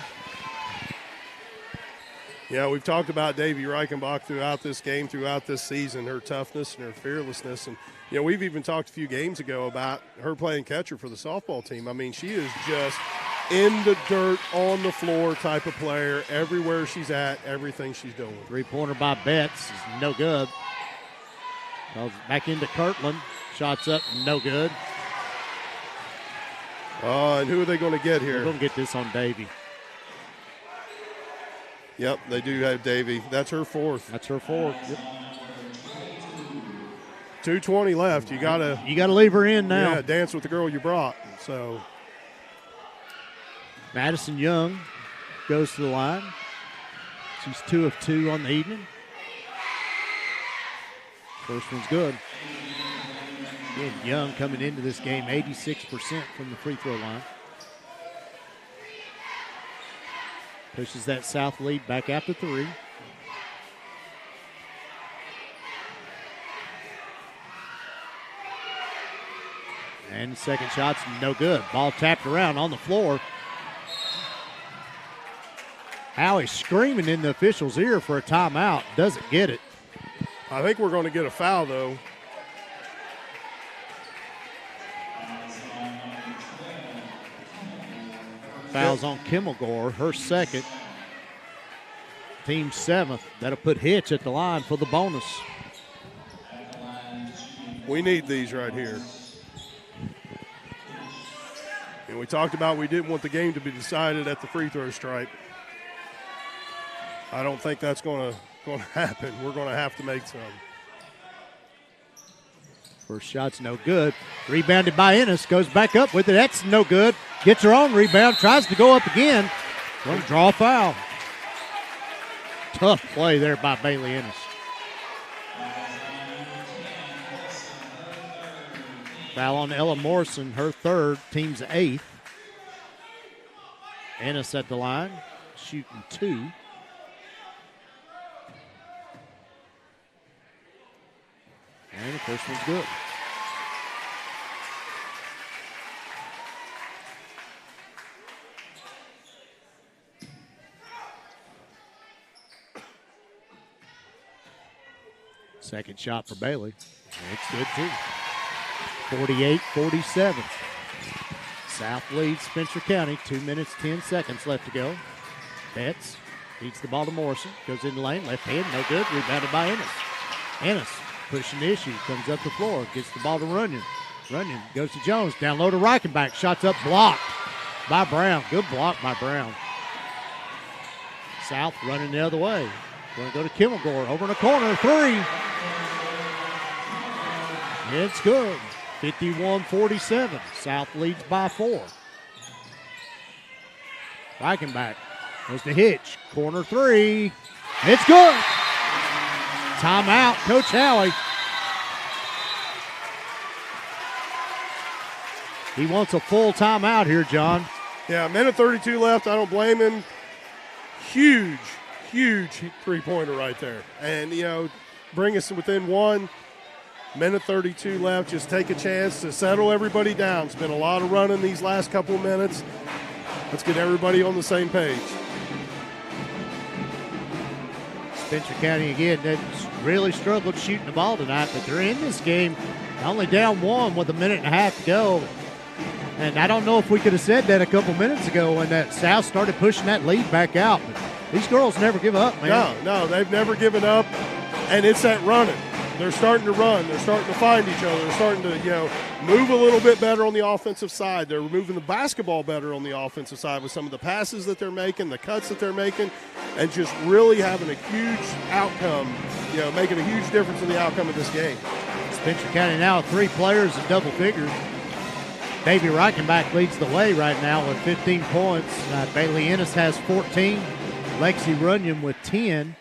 Yeah, we've talked about Davy Reichenbach throughout this game, throughout this season, her toughness and her fearlessness. And, we've even talked a few games ago about her playing catcher for the softball team. I mean, she is just in the dirt, on the floor type of player. Everywhere she's at, everything she's doing. Three-pointer by Betts is no good. Goes back into Kirtland. Shots up, no good. And who are they going to get here? They're going to get this on Davy. Yep, they do have Davy. That's her fourth. That's her fourth. Yep. 2:20 left. You gotta leave her in now. Yeah, dance with the girl you brought. So Madison Young goes to the line. She's 2 of 2 on the evening. First one's good. Again, Young coming into this game 86% from the free throw line. Pushes that South lead back after 3. And the second shot's no good. Ball tapped around on the floor. Howie screaming in the official's ear for a timeout. Doesn't get it. I think we're going to get a foul, though. Fouls on Kimmelgore, her second. Team 7th. That'll put Hitch at the line for the bonus. We need these right here. And we talked about we didn't want the game to be decided at the free throw stripe. I don't think that's going to happen. We're going to have to make some. First shot's no good. Rebounded by Ennis. Goes back up with it. That's no good. Gets her own rebound. Tries to go up again. Going to draw a foul. Tough play there by Bailey Ennis. Foul on Ella Morrison, her third, team's 8th. Ennis at the line, shooting 2. And the first one's good. Second shot for Bailey. It's good too. 48-47. South leads Spencer County. 2 minutes, 10 seconds left to go. Betts feeds the ball to Morrison. Goes in the lane. Left hand, no good. Rebounded by Ennis. Ennis pushing the issue. Comes up the floor. Gets the ball to Runyon. Runyon goes to Jones. Down low to Reichenbach. Shots up, blocked by Brown. Good block by Brown. South running the other way. Going to go to Kimmelgore. Over in the corner. 3. It's good. 51-47. South leads by 4. Reichenbach goes to Hitch. Corner three. It's good. Timeout, Coach Howie. He wants a full timeout here, John. Yeah, 1:32 left. I don't blame him. Huge three-pointer right there. And, bring us within 1:32 left. Just take a chance to settle everybody down. It's been a lot of running these last couple of minutes. Let's get everybody on the same page. Spencer County, again, that's really struggled shooting the ball tonight, but they're in this game only down 1 with 1.5 minutes to go. And I don't know if we could have said that a couple minutes ago when that South started pushing that lead back out. But these girls never give up, man. No, they've never given up, and it's that running. They're starting to run. They're starting to find each other. They're starting to, move a little bit better on the offensive side. They're moving the basketball better on the offensive side with some of the passes that they're making, the cuts that they're making, and just really having a huge outcome, making a huge difference in the outcome of this game. Spencer County now 3 players in double figures. Davey Reichenbach leads the way right now with 15 points. Bailey Ennis has 14. Lexi Runyon with 10.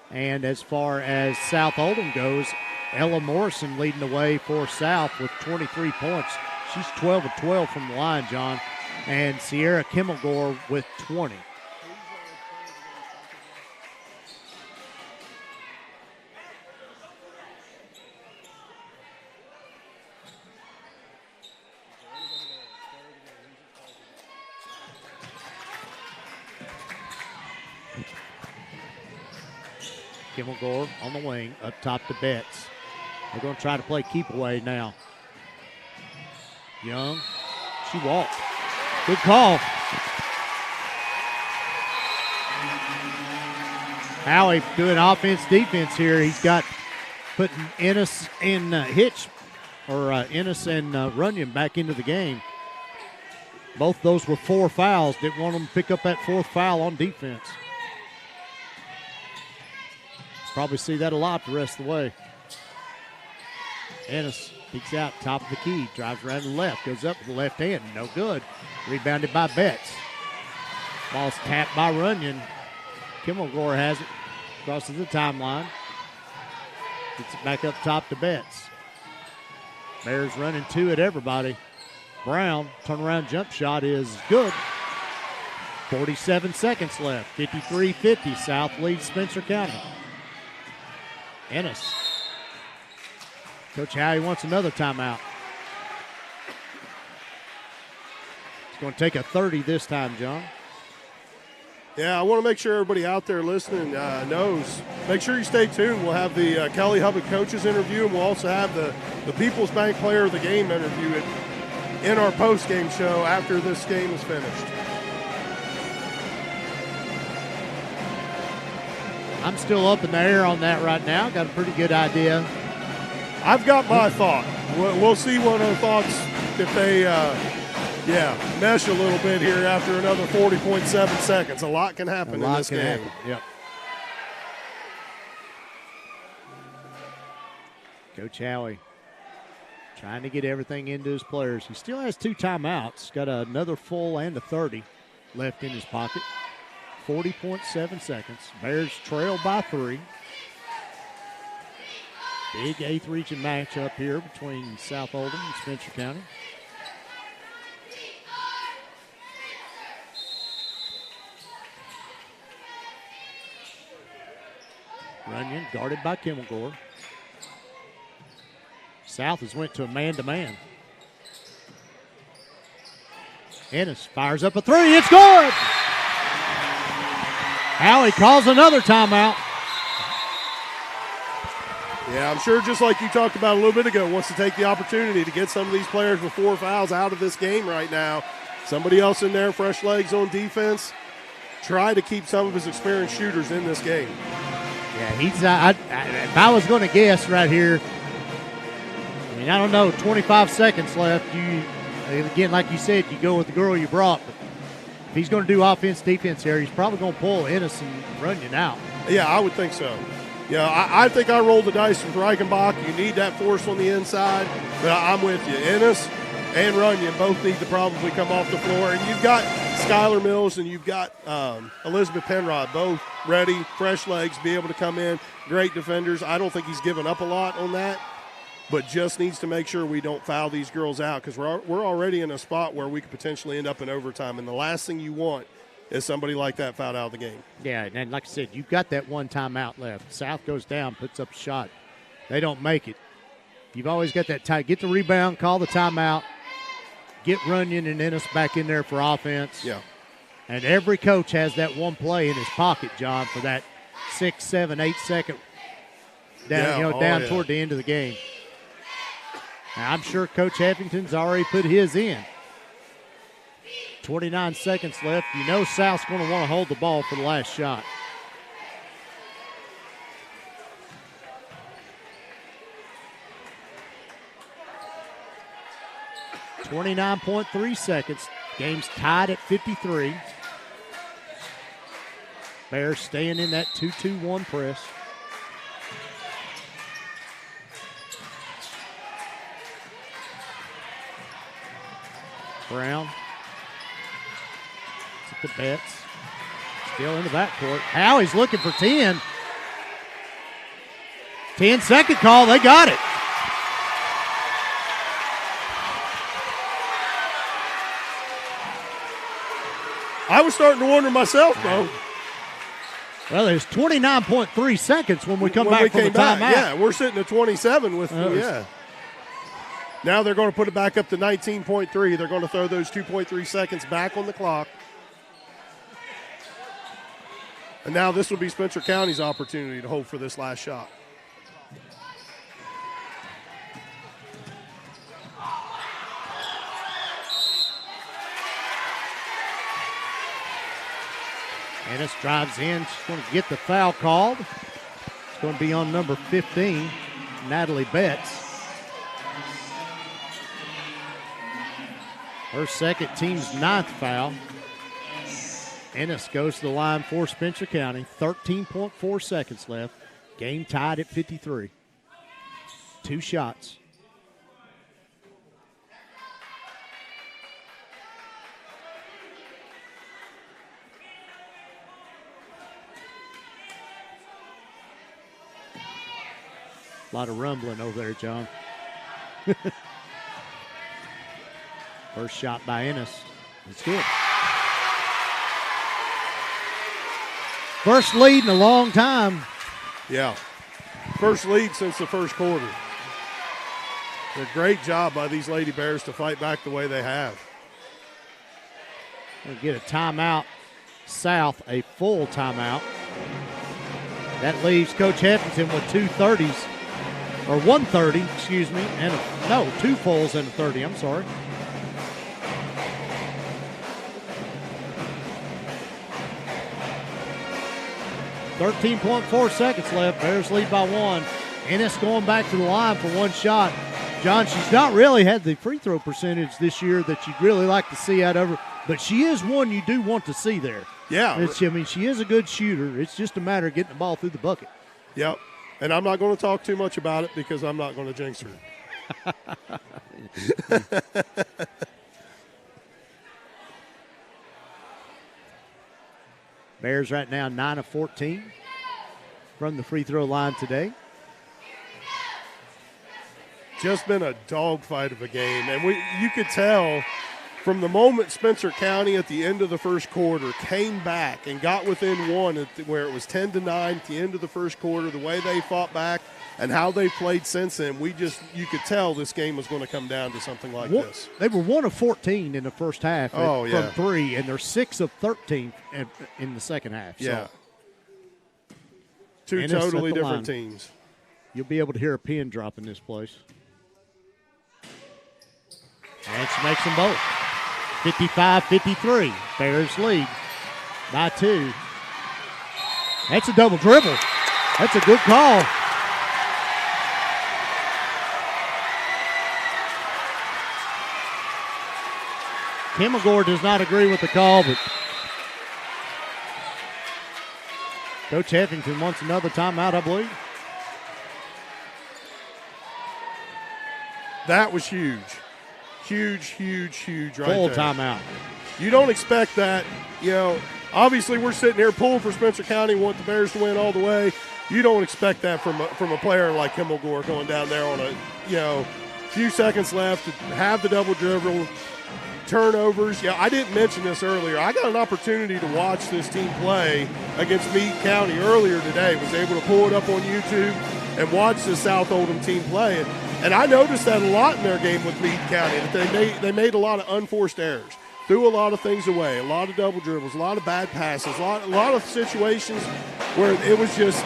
And as far as South Oldham goes, Ella Morrison leading the way for South with 23 points. She's 12 of 12 from the line, John. And Sierra Kimmelgore with 20. Kimmelgore on the wing, up top to Betts. They're going to try to play keep away now. Young, she walked. Good call. Howie doing offense, defense here. He's got putting Ennis and Ennis and Runyon back into the game. Both those were 4 fouls. Didn't want them to pick up that 4th foul on defense. Probably see that a lot the rest of the way. Ennis peeks out, top of the key, drives around the left, goes up with the left hand, no good. Rebounded by Betts. Ball's tapped by Runyon. Kimmelgore has it, crosses the timeline. Gets it back up top to Betts. Bears running 2 at everybody. Brown, turnaround jump shot is good. 47 seconds left, 53-50. South leads Spencer County. Ennis. Coach Howie wants another timeout. He's going to take a 30 this time, John. Yeah, I want to make sure everybody out there listening knows. Make sure you stay tuned. We'll have the Kelly Hubbard coaches interview, and we'll also have the People's Bank Player of the Game interview in our post-game show after this game is finished. I'm still up in the air on that right now. Got a pretty good idea. I've got my thought. We'll see what our thoughts, if they, mesh a little bit here after another 40.7 seconds. A lot can happen in this game. Yep. Coach Howie trying to get everything into his players. He still has 2 timeouts. Got another full and a 30 left in his pocket. 40.7 seconds. Bears trail by 3. Big 8th region matchup here between South Oldham and Spencer County. Runyon guarded by Kimmelgore. South has went to a man-to-man. Ennis fires up a 3. It's good! Howie calls another timeout. Yeah, I'm sure just like you talked about a little bit ago, wants to take the opportunity to get some of these players with 4 fouls out of this game right now. Somebody else in there, fresh legs on defense. Try to keep some of his experienced shooters in this game. Yeah, he's. If I was going to guess right here, I mean, I don't know, 25 seconds left. Again, like you said, you go with the girl you brought. But if he's going to do offense, defense here, he's probably going to pull Ennis and Runyon out. Yeah, I would think so. Yeah, I think I rolled the dice with Reichenbach. You need that force on the inside, but I'm with you. Ennis, and Runyon both need to probably come off the floor. And you've got Skylar Mills and you've got Elizabeth Penrod, both ready, fresh legs, be able to come in. Great defenders. I don't think he's given up a lot on that, but just needs to make sure we don't foul these girls out because we're already in a spot where we could potentially end up in overtime. And the last thing you want is somebody like that fouled out of the game. Yeah, and like I said, you've got that one timeout left. South goes down, puts up a shot. They don't make it. You've always got that time. Get the rebound, call the timeout, get Runyon and Ennis back in there for offense. Yeah. And every coach has that one play in his pocket, John, for that 6, 7, 8 second down toward the end of the game. Now, I'm sure Coach Heffington's already put his in. 29 seconds left. You know South's going to want to hold the ball for the last shot. .3 seconds. Game's tied at 53. Bears staying in that 2-2-1 press. Brown. The Betts. Still in the backcourt. Howie's looking for 10. 10-second call. They got it. I was starting to wonder myself, bro. Well, there's 29.3 seconds when we come back from the timeout. Yeah, we're sitting at 27 with, Now they're going to put it back up to 19.3. They're going to throw those 2.3 seconds back on the clock. And now this will be Spencer County's opportunity to hold for this last shot. Ennis drives in. She's going to get the foul called. It's going to be on number 15, Natalie Betts. Her second, team's 9th foul. Ennis goes to the line for Spencer County. 13.4 seconds left. Game tied at 53. 2 shots. A lot of rumbling over there, John. First shot by Ennis. It's good. First lead in a long time. Yeah. First lead since the first quarter. A great job by these Lady Bears to fight back the way they have. We'll get a timeout. South, a full timeout. That leaves Coach Heffington with 2:30s. Or 1:30, excuse me, and 2 fulls and a 30, I'm sorry. .4 seconds left. Bears lead by 1. Ennis going back to the line for 1 shot. John, she's not really had the free throw percentage this year that you'd really like to see out of her, but she is one you do want to see there. Yeah. She is a good shooter. It's just a matter of getting the ball through the bucket. Yep. And I'm not going to talk too much about it because I'm not going to jinx her. Bears right now 9 of 14 from the free throw line today. Just been a dogfight of a game. And you could tell from the moment Spencer County at the end of the first quarter came back and got within 1 where it was 10-9 at the end of the first quarter, the way they fought back and how they played since then, you could tell this game was going to come down to something like this. They were 1 of 14 in the first half from 3, and they're 6 of 13 in the second half. Yeah. So. Two totally different teams. You'll be able to hear a pin drop in this place. And she makes them both. 55-53. Bears lead by 2. That's a double dribble. That's a good call. Kimmelgore does not agree with the call, but Coach Heffington wants another timeout, I believe. That was huge. Huge right Full there. timeout. You don't expect that. Obviously we're sitting here pulling for Spencer County, want the Bears to win all the way. You don't expect that from a player like Himmelgore going down there on a few seconds left to have the double dribble, turnovers. I didn't mention this earlier. I got an opportunity to watch this team play against Meade County earlier today. Was able to pull it up on YouTube and watch the South Oldham team play. And I noticed that a lot in their game with Meade County, that they made a lot of unforced errors, threw a lot of things away, a lot of double dribbles, a lot of bad passes, a lot of situations where it was just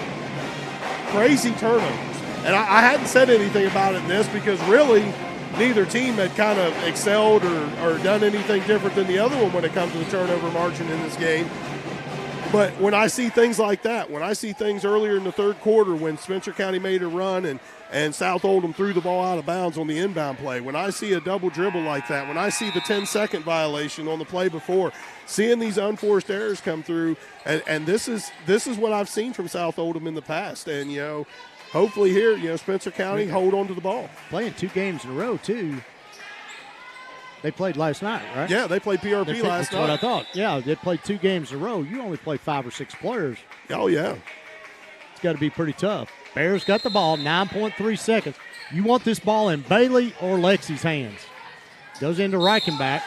crazy turnovers. And I hadn't said anything about it in this because really neither team had kind of excelled or done anything different than the other one when it comes to the turnover margin in this game. But when I see things like that, when I see things earlier in the third quarter when Spencer County made a run and South Oldham threw the ball out of bounds on the inbound play, when I see a double dribble like that, when I see the 10-second violation on the play before, seeing these unforced errors come through, and this is what I've seen from South Oldham in the past. And, hopefully here, Spencer County hold on to the ball. Playing 2 games in a row, too. They played last night, right? Yeah, they played PRP last night. That's what I thought. Yeah, they played 2 games in a row. You only play 5 or 6 players. Oh, yeah. It's got to be pretty tough. Bears got the ball, 9.3 seconds. You want this ball in Bailey or Lexi's hands. Goes into Reichenbach.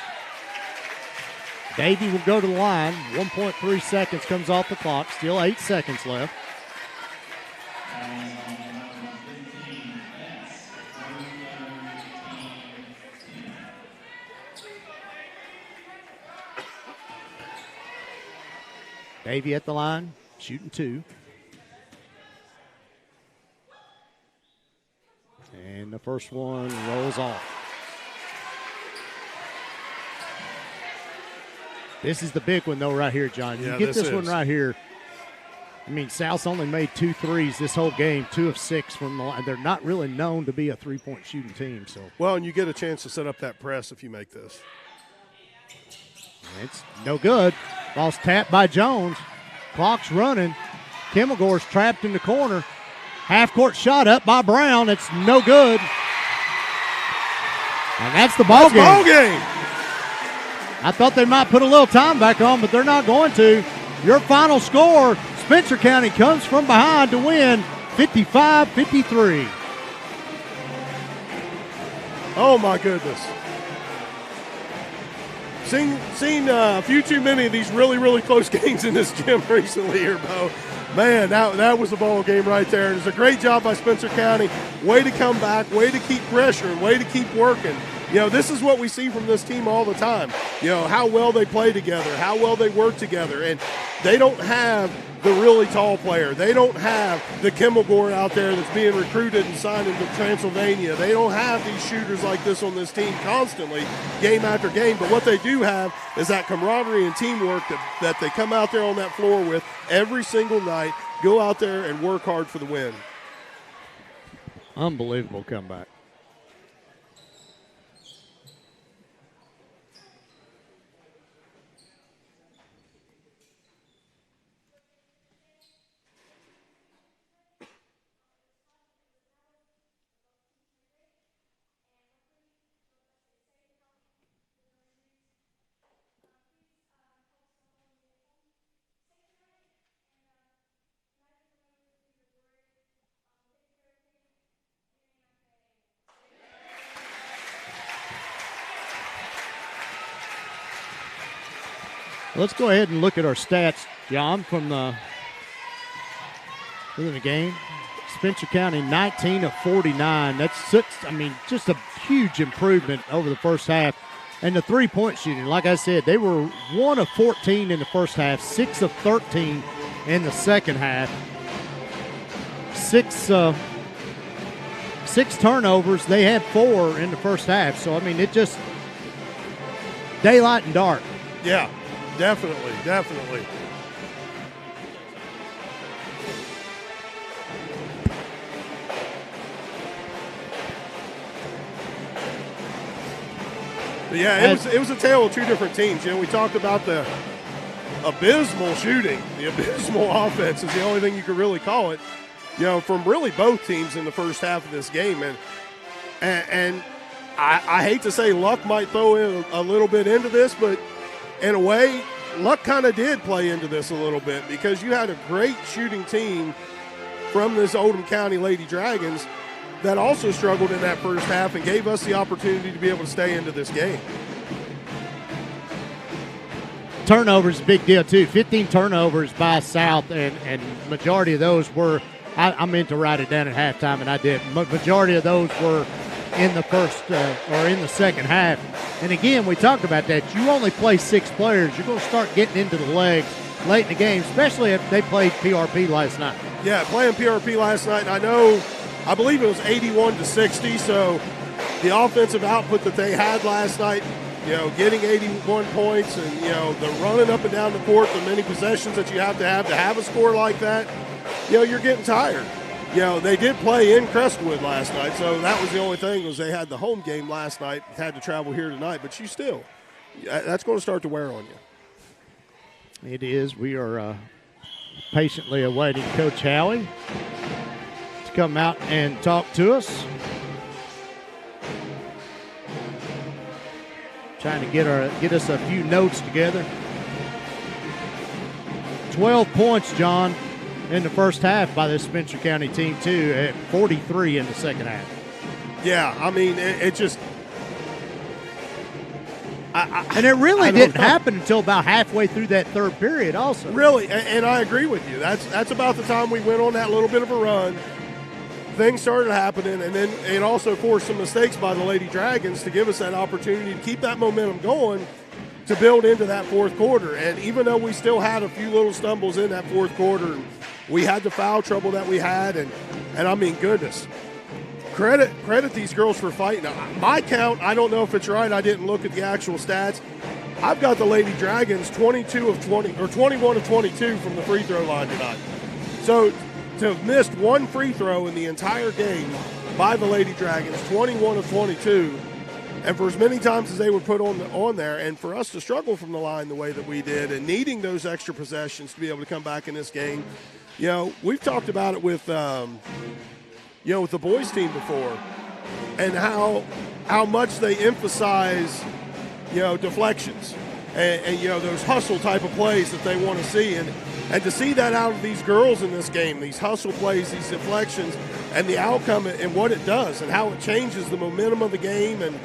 Davey will go to the line. 1.3 seconds comes off the clock. Still 8 seconds left. Davey at the line, shooting 2. And the first one rolls off. This is the big one, though, right here, John. You get this one right here. I mean, South's only made 2 threes this whole game, 2 of 6 from the line. They're not really known to be a three-point shooting team. So, well, and you get a chance to set up that press if you make this. It's no good. Ball's tapped by Jones. Clock's running. Kimmelgore's trapped in the corner. Half-court shot up by Brown. It's no good. And that's the ball game. I thought they might put a little time back on, but they're not going to. Your final score, Spencer County comes from behind to win 55-53. Oh, my goodness. Seen a few too many of these really, really close games in this gym recently here, Bo. Man, that was a ball game right there. It was a great job by Spencer County. Way to come back, way to keep pressuring, way to keep working. This is what we see from this team all the time. How well they play together, how well they work together. And they don't have the really tall player. They don't have the Kimmelgore out there that's being recruited and signed into Transylvania. They don't have these shooters like this on this team constantly, game after game. But what they do have is that camaraderie and teamwork that they come out there on that floor with every single night, go out there and work hard for the win. Unbelievable comeback. Let's go ahead and look at our stats, John, from the game. Spencer County, 19 of 49. That's just a huge improvement over the first half. And the three-point shooting, like I said, they were 1 of 14 in the first half, 6 of 13 in the second half. Six turnovers. They had 4 in the first half. So, it just daylight and dark. Yeah. Definitely. But yeah, it was a tale of 2 different teams. We talked about the abysmal shooting, the abysmal offense is the only thing you could really call it. From really both teams in the first half of this game, and I hate to say luck might throw in a little bit into this, but in a way, luck kind of did play into this a little bit because you had a great shooting team from this Oldham County Lady Dragons that also struggled in that first half and gave us the opportunity to be able to stay into this game. Turnovers, a big deal, too. 15 turnovers by South, and majority of those were, I meant to write it down at halftime, and I didn't. Majority of those were in the first or in the second half. And again, we talked about that. You only play 6 players. You're going to start getting into the legs late in the game, especially if they played PRP last night. Yeah, playing PRP last night, and I believe it was 81-60, so the offensive output that they had last night, getting 81 points and, the running up and down the court, the many possessions that you have to have a score like that, you're getting tired. They did play in Crestwood last night, so that was the only thing was they had the home game last night, had to travel here tonight, but that's going to start to wear on you. It is. We are patiently awaiting Coach Howie to come out and talk to us. Trying to get us a few notes together. 12 points, John, in the first half by this Spencer County team, too, at 43 in the second half. Yeah, I mean, it just – and it really didn't happen until about halfway through that third period also. Really, and I agree with you. That's about the time we went on that little bit of a run. Things started happening, and then it also forced some mistakes by the Lady Dragons to give us that opportunity to keep that momentum going to build into that fourth quarter. And even though we still had a few little stumbles in that fourth quarter, we had the foul trouble that we had, and I mean, goodness, credit these girls for fighting. My count, I don't know if it's right. I didn't look at the actual stats. I've got the Lady Dragons 22 of 20 or 21 of 22 from the free throw line tonight. So to have missed one free throw in the entire game by the Lady Dragons, 21 of 22, and for as many times as they were put on there, and for us to struggle from the line the way that we did and needing those extra possessions to be able to come back in this game, we've talked about it with with the boys team before and how much they emphasize, deflections and those hustle type of plays that they want to see. And to see that out of these girls in this game, these hustle plays, these deflections, and the outcome and what it does and how it changes the momentum of the game. And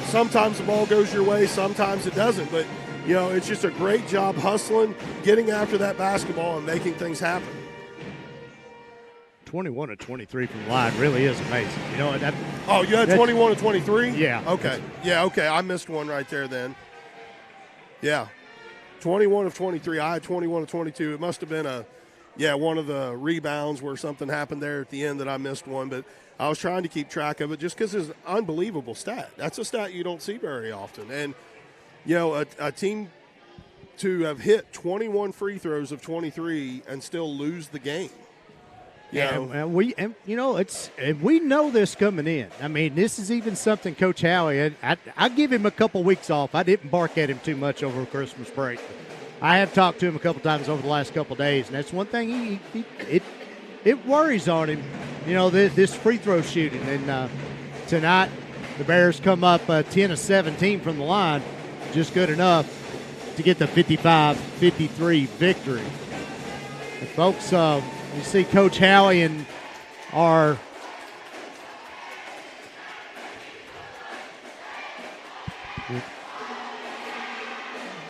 sometimes the ball goes your way, sometimes it doesn't. But, it's just a great job hustling, getting after that basketball and making things happen. 21 of 23 from the line really is amazing. You had 21 of 23? Yeah. Okay. Yeah, okay. I missed one right there then. Yeah. 21 of 23. I had 21 of 22. It must have been one of the rebounds where something happened there at the end that I missed one. But I was trying to keep track of it just because it's an unbelievable stat. That's a stat you don't see very often. And, a team to have hit 21 free throws of 23 and still lose the game. And we know this coming in. I mean, this is even something Coach Howie. I give him a couple weeks off. I didn't bark at him too much over Christmas break. I have talked to him a couple times over the last couple of days, and that's one thing it worries on him. This free throw shooting. And tonight, the Bears come up 10 of 17 from the line, just good enough to get the 55-53 victory. And folks. You see Coach Howie and our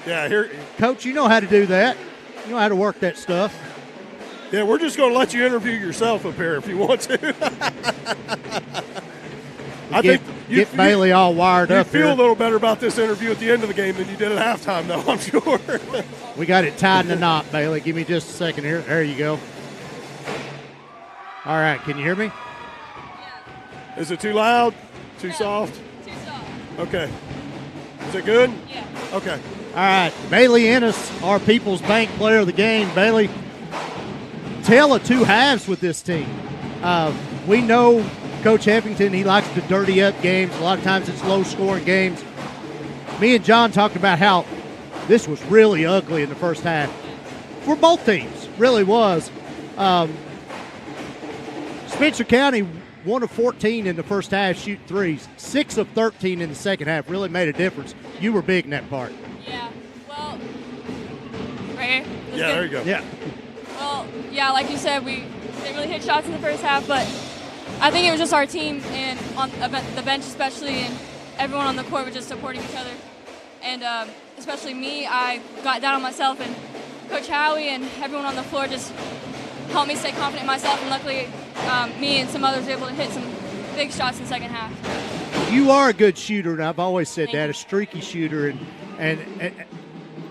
here, Coach, you know how to do that. You know how to work that stuff. Yeah, we're just going to let you interview yourself up here if you want to. I think get Bailey all wired up. You feel a little better about this interview at the end of the game than you did at halftime, though, I'm sure. We got it tied in a knot, Bailey. Give me just a second here. There you go. All right, can you hear me? Yeah. Is it too loud? Too soft? Too soft. Okay. Is it good? Yeah. Okay. All right, Bailey Ennis, our People's Bank player of the game. Bailey, tale of two halves with this team. We know Coach Heffington, he likes to dirty up games. A lot of times it's low-scoring games. Me and John talked about how this was really ugly in the first half. For both teams, really was. Spencer County 1 of 14 in the first half shooting threes, 6 of 13 in the second half. Really made a difference. You were big in that part. Yeah, well, right here? Yeah, there you go. Yeah. Well, yeah, like you said, we didn't really hit shots in the first half, but I think it was just our team and on the bench especially, and everyone on the court was just supporting each other. And especially me, I got down on myself, and Coach Howie and everyone on the floor just helped me stay confident in myself, and luckily me and some others were able to hit some big shots in the second half. You are a good shooter, and I've always said Thank that, you. a streaky shooter. And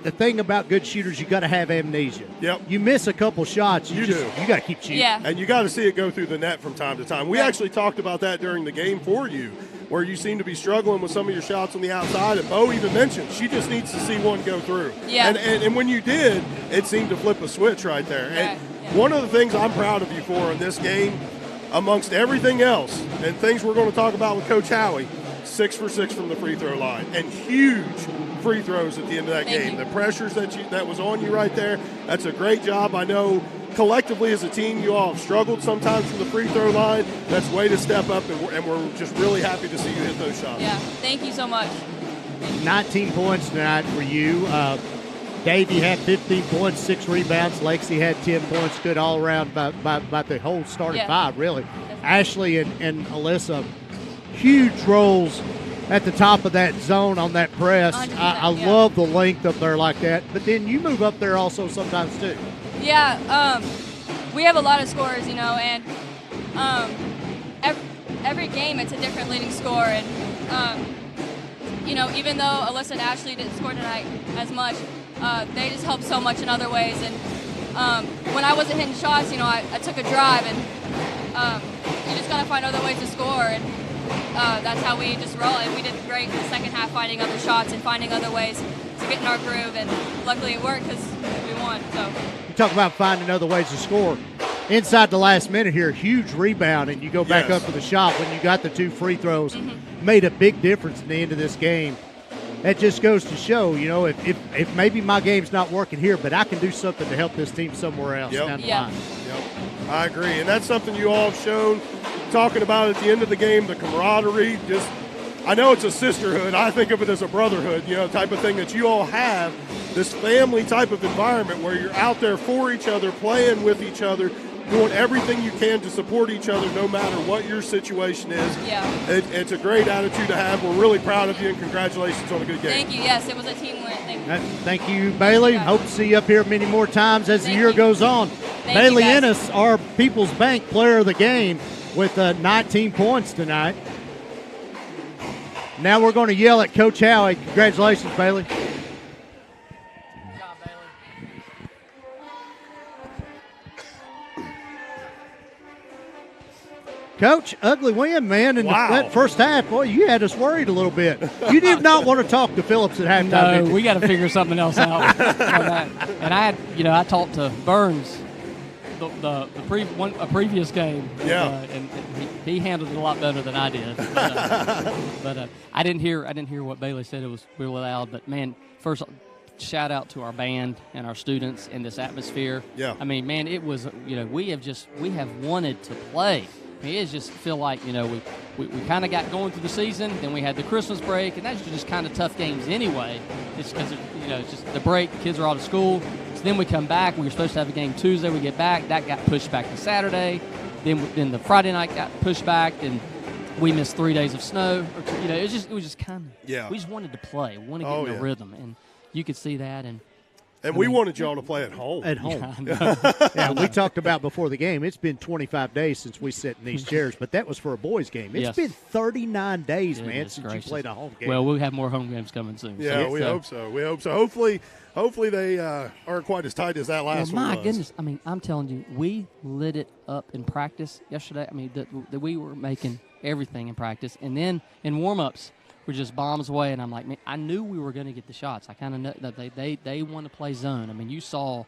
the thing about good shooters, you got to have amnesia. Yep. You miss a couple shots, you do. got to keep shooting. Yeah. And you got to see it go through the net from time to time. We actually talked about that during the game for you, where you seem to be struggling with some of your shots on the outside. And Bo even mentioned she just needs to see one go through. Yeah. And when you did, it seemed to flip a switch right there. And one of the things I'm proud of you for in this game, amongst everything else, and things we're going to talk about with Coach Howie, 6 for 6 from the free throw line, and huge free throws at the end of that game. The pressures that was on you right there, that's a great job. I know collectively as a team you all have struggled sometimes from the free throw line. That's way to step up, and we're just really happy to see you hit those shots. Yeah, thank you so much. 19 points tonight for you. Davey had 15 points, 6 rebounds. Lexi had 10 points. Good all around by the whole starting five, really. Ashley and Alyssa, huge roles at the top of that zone on that press. I love the length up there like that. But then you move up there also sometimes too. Yeah, we have a lot of scorers, and every game it's a different leading scorer. And, even though Alyssa and Ashley didn't score tonight as much, they just helped so much in other ways. And when I wasn't hitting shots, I took a drive, and you just got to find other ways to score. And that's how we just roll. And we did great in the second half, finding other shots and finding other ways to get in our groove. And luckily it worked because we won. So you talk about finding other ways to score. Inside the last minute here, huge rebound, and you go back up to the shot when you got the 2 free throws. Made a big difference in the end of this game. That just goes to show, if maybe my game's not working here, but I can do something to help this team somewhere else down the line. Yep, I agree. And that's something you all have shown, talking about at the end of the game, the camaraderie. I know it's a sisterhood. I think of it as a brotherhood, type of thing that you all have, this family type of environment where you're out there for each other, playing with each other, doing everything you can to support each other no matter what your situation is. Yeah. It's a great attitude to have. We're really proud of you, and congratulations on a good game. Thank you. Yes, it was a team win. Thank you. Thank you, Bailey. Hope to see you up here many more times as the year goes on. Bailey Ennis, our People's Bank player of the game, with 19 points tonight. Now we're going to yell at Coach Howie. Congratulations, Bailey. Coach, ugly win, man. In that first half, boy, you had us worried a little bit. You did not want to talk to Phillips at halftime. No, we got to figure something else out. And I talked to Burns a previous game. And he handled it a lot better than I did. But I didn't hear what Bailey said. It was really loud. But man, first, shout out to our band and our students in this atmosphere. Yeah. I mean, man, it was we have wanted to play. I mean, it just feel like we kind of got going through the season. Then we had the Christmas break, and that's just kind of tough games anyway. It's because it's just the break. The kids are out of school. So then we come back. We were supposed to have a game Tuesday. We get back. That got pushed back to Saturday. Then the Friday night got pushed back, and we missed 3 days of snow. It was just kind of we just wanted to play. We wanted to get in the rhythm, and you could see that. And we wanted y'all to play at home. At home. Yeah, we talked about before the game, it's been 25 days since we sat in these chairs, but that was for a boys' game. It's been 39 days, man, since you played a home game. Well, we'll have more home games coming soon. Yeah, we hope so. We hope so. Hopefully they aren't quite as tight as that last one was. My goodness. I mean, I'm telling you, we lit it up in practice yesterday. I mean, we were making everything in practice. And then in warm-ups, we're just bombs away, and I'm like, man, I knew we were going to get the shots. I kind of know that they want to play zone. I mean, you saw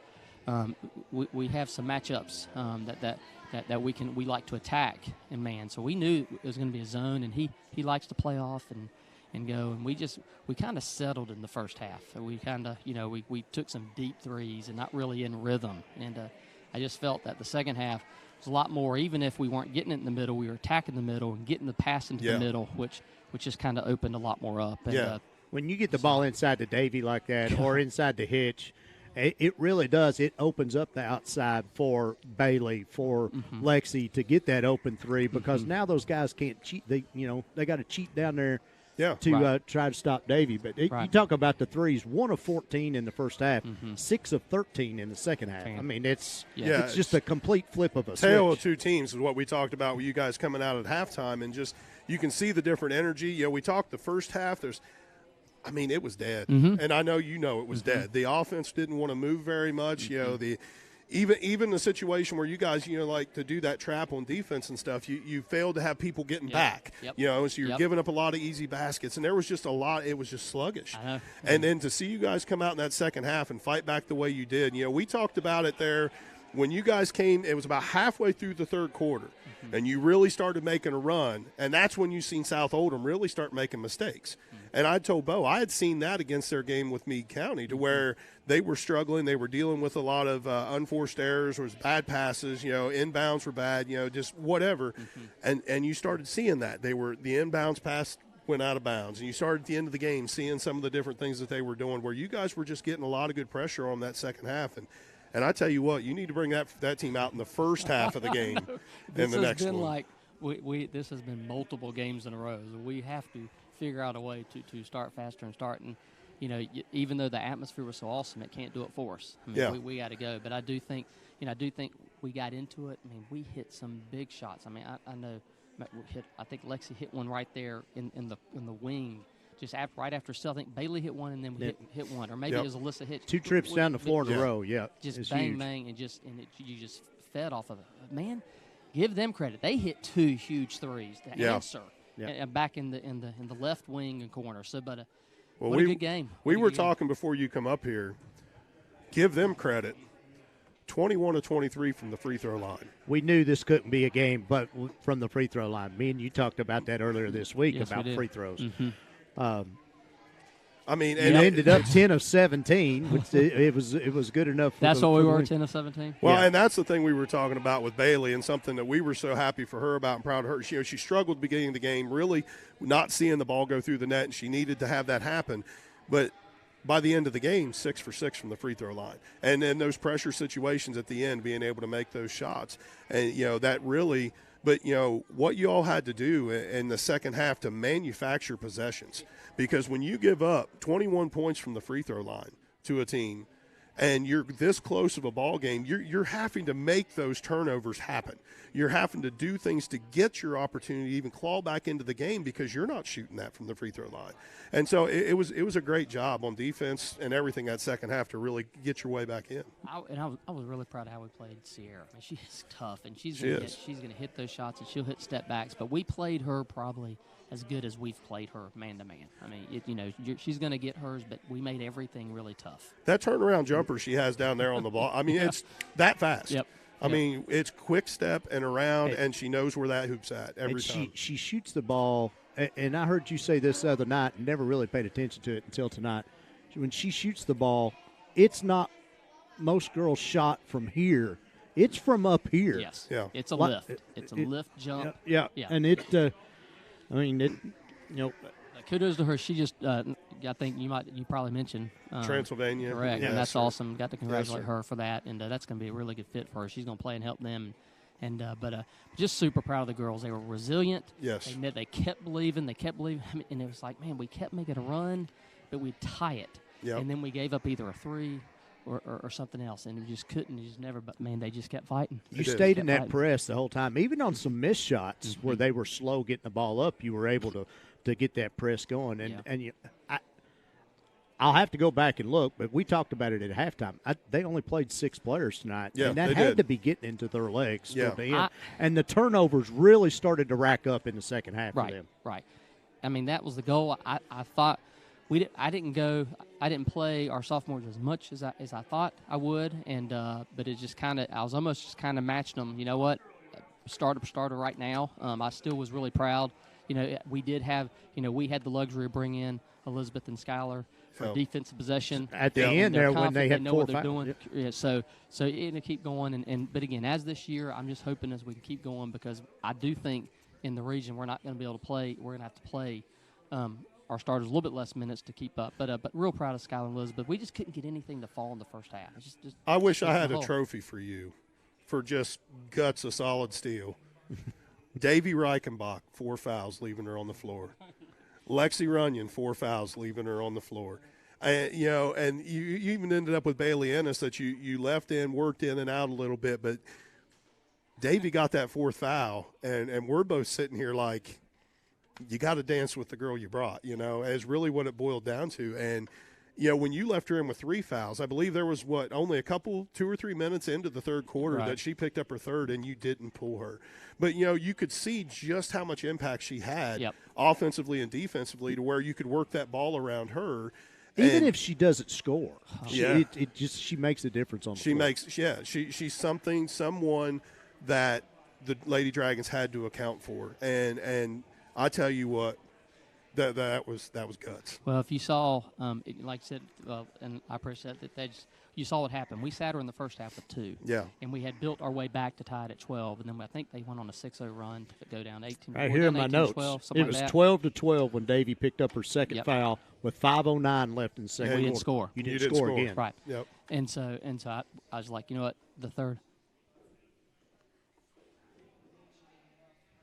we have some matchups that we like to attack in man. So we knew it was going to be a zone, and he likes to play off and go. And we kind of settled in the first half. We kind of we took some deep threes and not really in rhythm. And I just felt that the second half was a lot more. Even if we weren't getting it in the middle, we were attacking the middle and getting the pass into the middle, which just kind of opened a lot more up. And, when you get the ball inside the Davy like that or inside the hitch, it really does. It opens up the outside for Bailey, for Lexi to get that open three, because now those guys can't cheat. They got to cheat down there to try to stop Davy. But you talk about the threes, 1 of 14 in the first half, 6 of 13 in the second half. I mean, it's just a complete flip of a tale switch. of two teams is what we talked about with you guys coming out at halftime, and just you can see the different energy. We talked the first half. It was dead, and I know it was dead. The offense didn't want to move very much. Even the situation where you guys like to do that trap on defense and stuff, you failed to have people getting back. So you're giving up a lot of easy baskets, and there was just a lot. It was just sluggish. And then to see you guys come out in that second half and fight back the way you did. We talked about it there when you guys came. It was about halfway through the third quarter, and you really started making a run, and that's when you seen South Oldham really start making mistakes. And I told Bo I had seen that against their game with Meade County, to where they were struggling. They were dealing with a lot of unforced errors, or bad passes, inbounds were bad, just whatever. And you started seeing that. The inbounds pass went out of bounds. And you started at the end of the game seeing some of the different things that they were doing, where you guys were just getting a lot of good pressure on that second half. And I tell you what, you need to bring that team out in the first half of the game and the next one. This has been multiple games in a row. So we have to figure out a way to start faster and starting. Even though the atmosphere was so awesome, it can't do it for us. We got to go. But I do think we got into it. We hit some big shots. I know I think Lexi hit one right there in the wing. Just right after Seth, I think Bailey hit one, and then we hit one, or maybe it was Alyssa hit 2 trips down the floor in a row. Just bang, bang, and you just fed off of it. Man, give them credit. They hit 2 huge threes to answer, and back in the left wing and corner. So, but what a good game. We were talking before you come up here. Give them credit. 21 of 23 from the free throw line. We knew this couldn't be a game, but from the free throw line. Me and you talked about that earlier this week about free throws. And ended up 10 of 17, which it was good enough. That's what we were, 10 of 17. Well, and that's the thing we were talking about with Bailey, and something that we were so happy for her about and proud of her. She struggled beginning of the game, really not seeing the ball go through the net, and she needed to have that happen. But by the end of the game, 6 for 6 from the free throw line, and then those pressure situations at the end, being able to make those shots, and that really. But, what you all had to do in the second half to manufacture possessions, because when you give up 21 points from the free throw line to a team and you're this close of a ball game, you're having to make those turnovers happen. You're having to do things to get your opportunity to even claw back into the game, because you're not shooting that from the free throw line. And so it was a great job on defense and everything that second half to really get your way back in. I was really proud of how we played Sierra. She's tough, and she's gonna hit those shots, and she'll hit step backs. But we played her probably as good as we've played her man to man. She's gonna get hers, but we made everything really tough. That turnaround jumper she has down there on the ball. It's that fast. Yep. It's quick step and around, and she knows where that hoop's at every time. She shoots the ball, and I heard you say this the other night, and never really paid attention to it until tonight. When she shoots the ball, it's not most girls' shot from here. It's from up here. Yes. Yeah. It's a lift. It's a lift jump. Yeah. And kudos to her. She just, I think you probably mentioned Transylvania. Correct. And that's awesome. Got to congratulate her for that. And that's going to be a really good fit for her. She's going to play and help them. And but just super proud of the girls. They were resilient. Yes. They kept believing. And it was like, man, we kept making a run, but we'd tie it. Yep. And then we gave up either a 3 or something else, and we just couldn't. You just never. But man, they just kept fighting. You stayed in that press the whole time, even on some missed shots where they were slow getting the ball up. You were able to get that press going, I'll have to go back and look, but we talked about it at halftime. They only played 6 players tonight, and that had to be getting into their legs. And the turnovers really started to rack up in the second half for them. Right. That was the goal. I thought I didn't play our sophomores as much as I thought I would, and but it just I was almost just kind of matching them. You know what? Starter right now. I still was really proud. We did have, we had the luxury of bringing in Elizabeth and Skylar for defensive possession. At the end there when they had know 4 what they're fouls. doing. Yeah, so it'll keep going. But again, as this year, I'm just hoping as we can keep going because I do think in the region we're not going to be able to play. We're going to have to play our starters a little bit less minutes to keep up. But real proud of Skylar and Elizabeth. We just couldn't get anything to fall in the first half. I wish I had a trophy for you for just guts of solid steel. Davy Reichenbach, 4 fouls, leaving her on the floor. Lexi Runyon, 4 fouls, leaving her on the floor. And you even ended up with Bailey Ennis that you left in, worked in and out a little bit. But Davy got that 4th foul, and we're both sitting here like, you got to dance with the girl you brought, is really what it boiled down to. And, when you left her in with 3 fouls, I believe there was, only a couple, 2 or 3 minutes into the third quarter that she picked up her 3rd, and you didn't pull her. But, you could see just how much impact she had offensively and defensively to where you could work that ball around her. Even if she doesn't score, she makes a difference on the floor. She's someone that the Lady Dragons had to account for. And I tell you what, that was guts. Well, if you saw, like I said, and I appreciate that you saw what happened. We sat her in the first half with 2. Yeah. And we had built our way back to tie it at 12, and then I think they went on a 6-0 run to go down 18. Right here in my notes, 12, it was 12-12 when Davy picked up her second foul with 5:09 left in the second quarter. We didn't score. You didn't score again. Right. Yep. And so I was like, you know what, the third.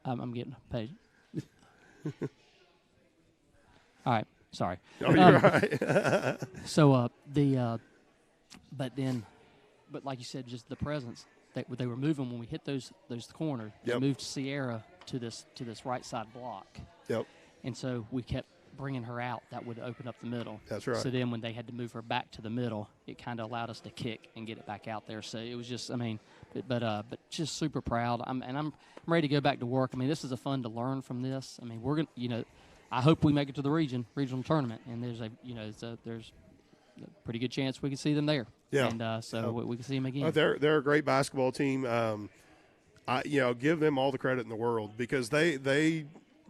I'm getting paid. All right, sorry. Oh, you're right. So but like you said, just the presence that they were moving when we hit those corners. They moved Sierra to this right side block. Yep. And so we kept bringing her out. That would open up the middle. That's right. So then when they had to move her back to the middle, it kind of allowed us to kick and get it back out there. So it was just, but just super proud. I'm ready to go back to work. This is a fun to learn from this. We're gonna, I hope we make it to the regional tournament, and there's a pretty good chance we can see them there. Yeah. And we can see them again. They're a great basketball team. I give them all the credit in the world because they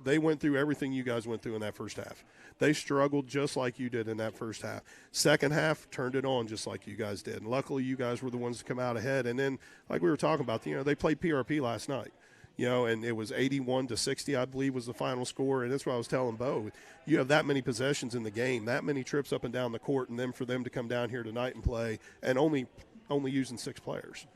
went through everything you guys went through in that first half. They struggled just like you did in that first half. Second half turned it on just like you guys did. And luckily you guys were the ones to come out ahead. And then, like we were talking about, they played PRP last night. And it was 81-60, I believe, was the final score. And that's what I was telling Bo. You have that many possessions in the game, that many trips up and down the court, and then for them to come down here tonight and play, and only using 6 players.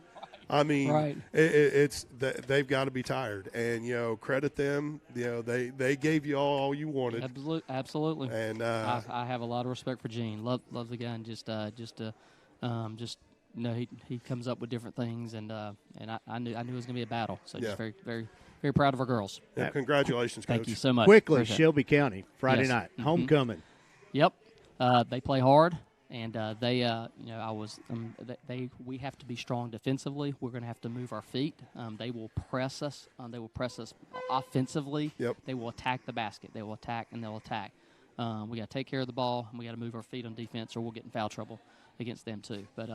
It's they've got to be tired, and credit them. They gave you all you wanted. Absolutely. And I have a lot of respect for Gene. Love the guy, and he comes up with different things, and I knew it was going to be a battle. So just very, very, very proud of our girls. Yeah, congratulations, Coach. Thank you so much. Quickly, Appreciate Shelby County Friday Yes. night homecoming. Yep, they play hard, and we have to be strong defensively. We're going to have to move our feet. They will press us. They will press us offensively. Yep. They will attack the basket. They will attack and they'll attack. We got to take care of the ball, and we got to move our feet on defense, or we'll get in foul trouble against them too. But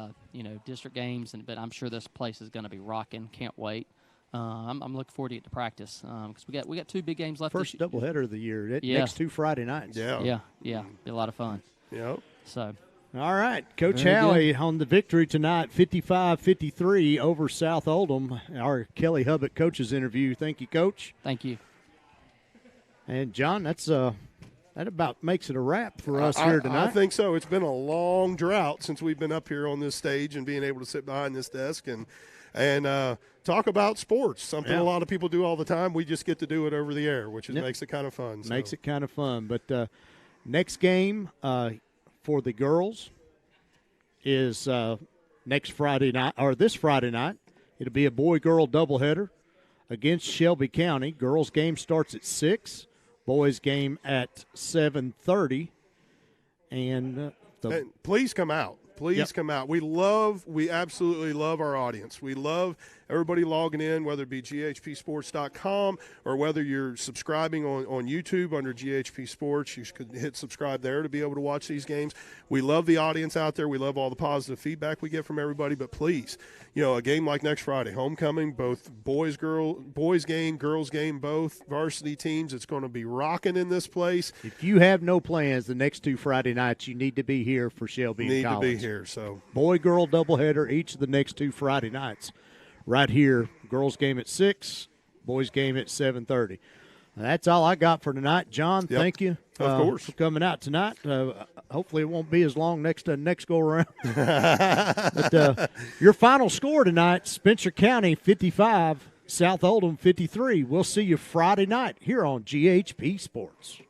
district games, but I'm sure this place is going to be rocking. Can't wait. I'm looking forward to get to practice because we got 2 big games left. First doubleheader of the year. Next 2 Friday nights. Yeah. Be a lot of fun. Yep. So. All right, Coach Very Howie on the victory tonight, 55-53 over South Oldham. Our Kelly Hubbard coaches interview. Thank you, Coach. Thank you. And John, that about makes it a wrap for us here tonight. I think so. It's been a long drought since we've been up here on this stage and being able to sit behind this desk and talk about sports, something a lot of people do all the time. We just get to do it over the air, which makes it kind of fun. So. Makes it kind of fun. But next game for the girls is next Friday night, or this Friday night. It'll be a boy-girl doubleheader against Shelby County. Girls game starts at 6. Boys game at 7:30, and please come out. Please come out. We absolutely love our audience. We love everybody logging in, whether it be GHPSports.com or whether you're subscribing on YouTube under GHP Sports. You could hit subscribe there to be able to watch these games. We love the audience out there. We love all the positive feedback we get from everybody. But please, a game like next Friday, homecoming, both boys game, girls game, both varsity teams. It's going to be rocking in this place. If you have no plans the next 2 Friday nights, you need to be here for Shelby and Collins. Need to be here. So boy-girl doubleheader each of the next 2 Friday nights. Right here, girls game at 6, boys game at 7:30. That's all I got for tonight. John, thank you for coming out tonight. Hopefully it won't be as long next go around. But your final score tonight, Spencer County 55, South Oldham 53. We'll see you Friday night here on GHP Sports.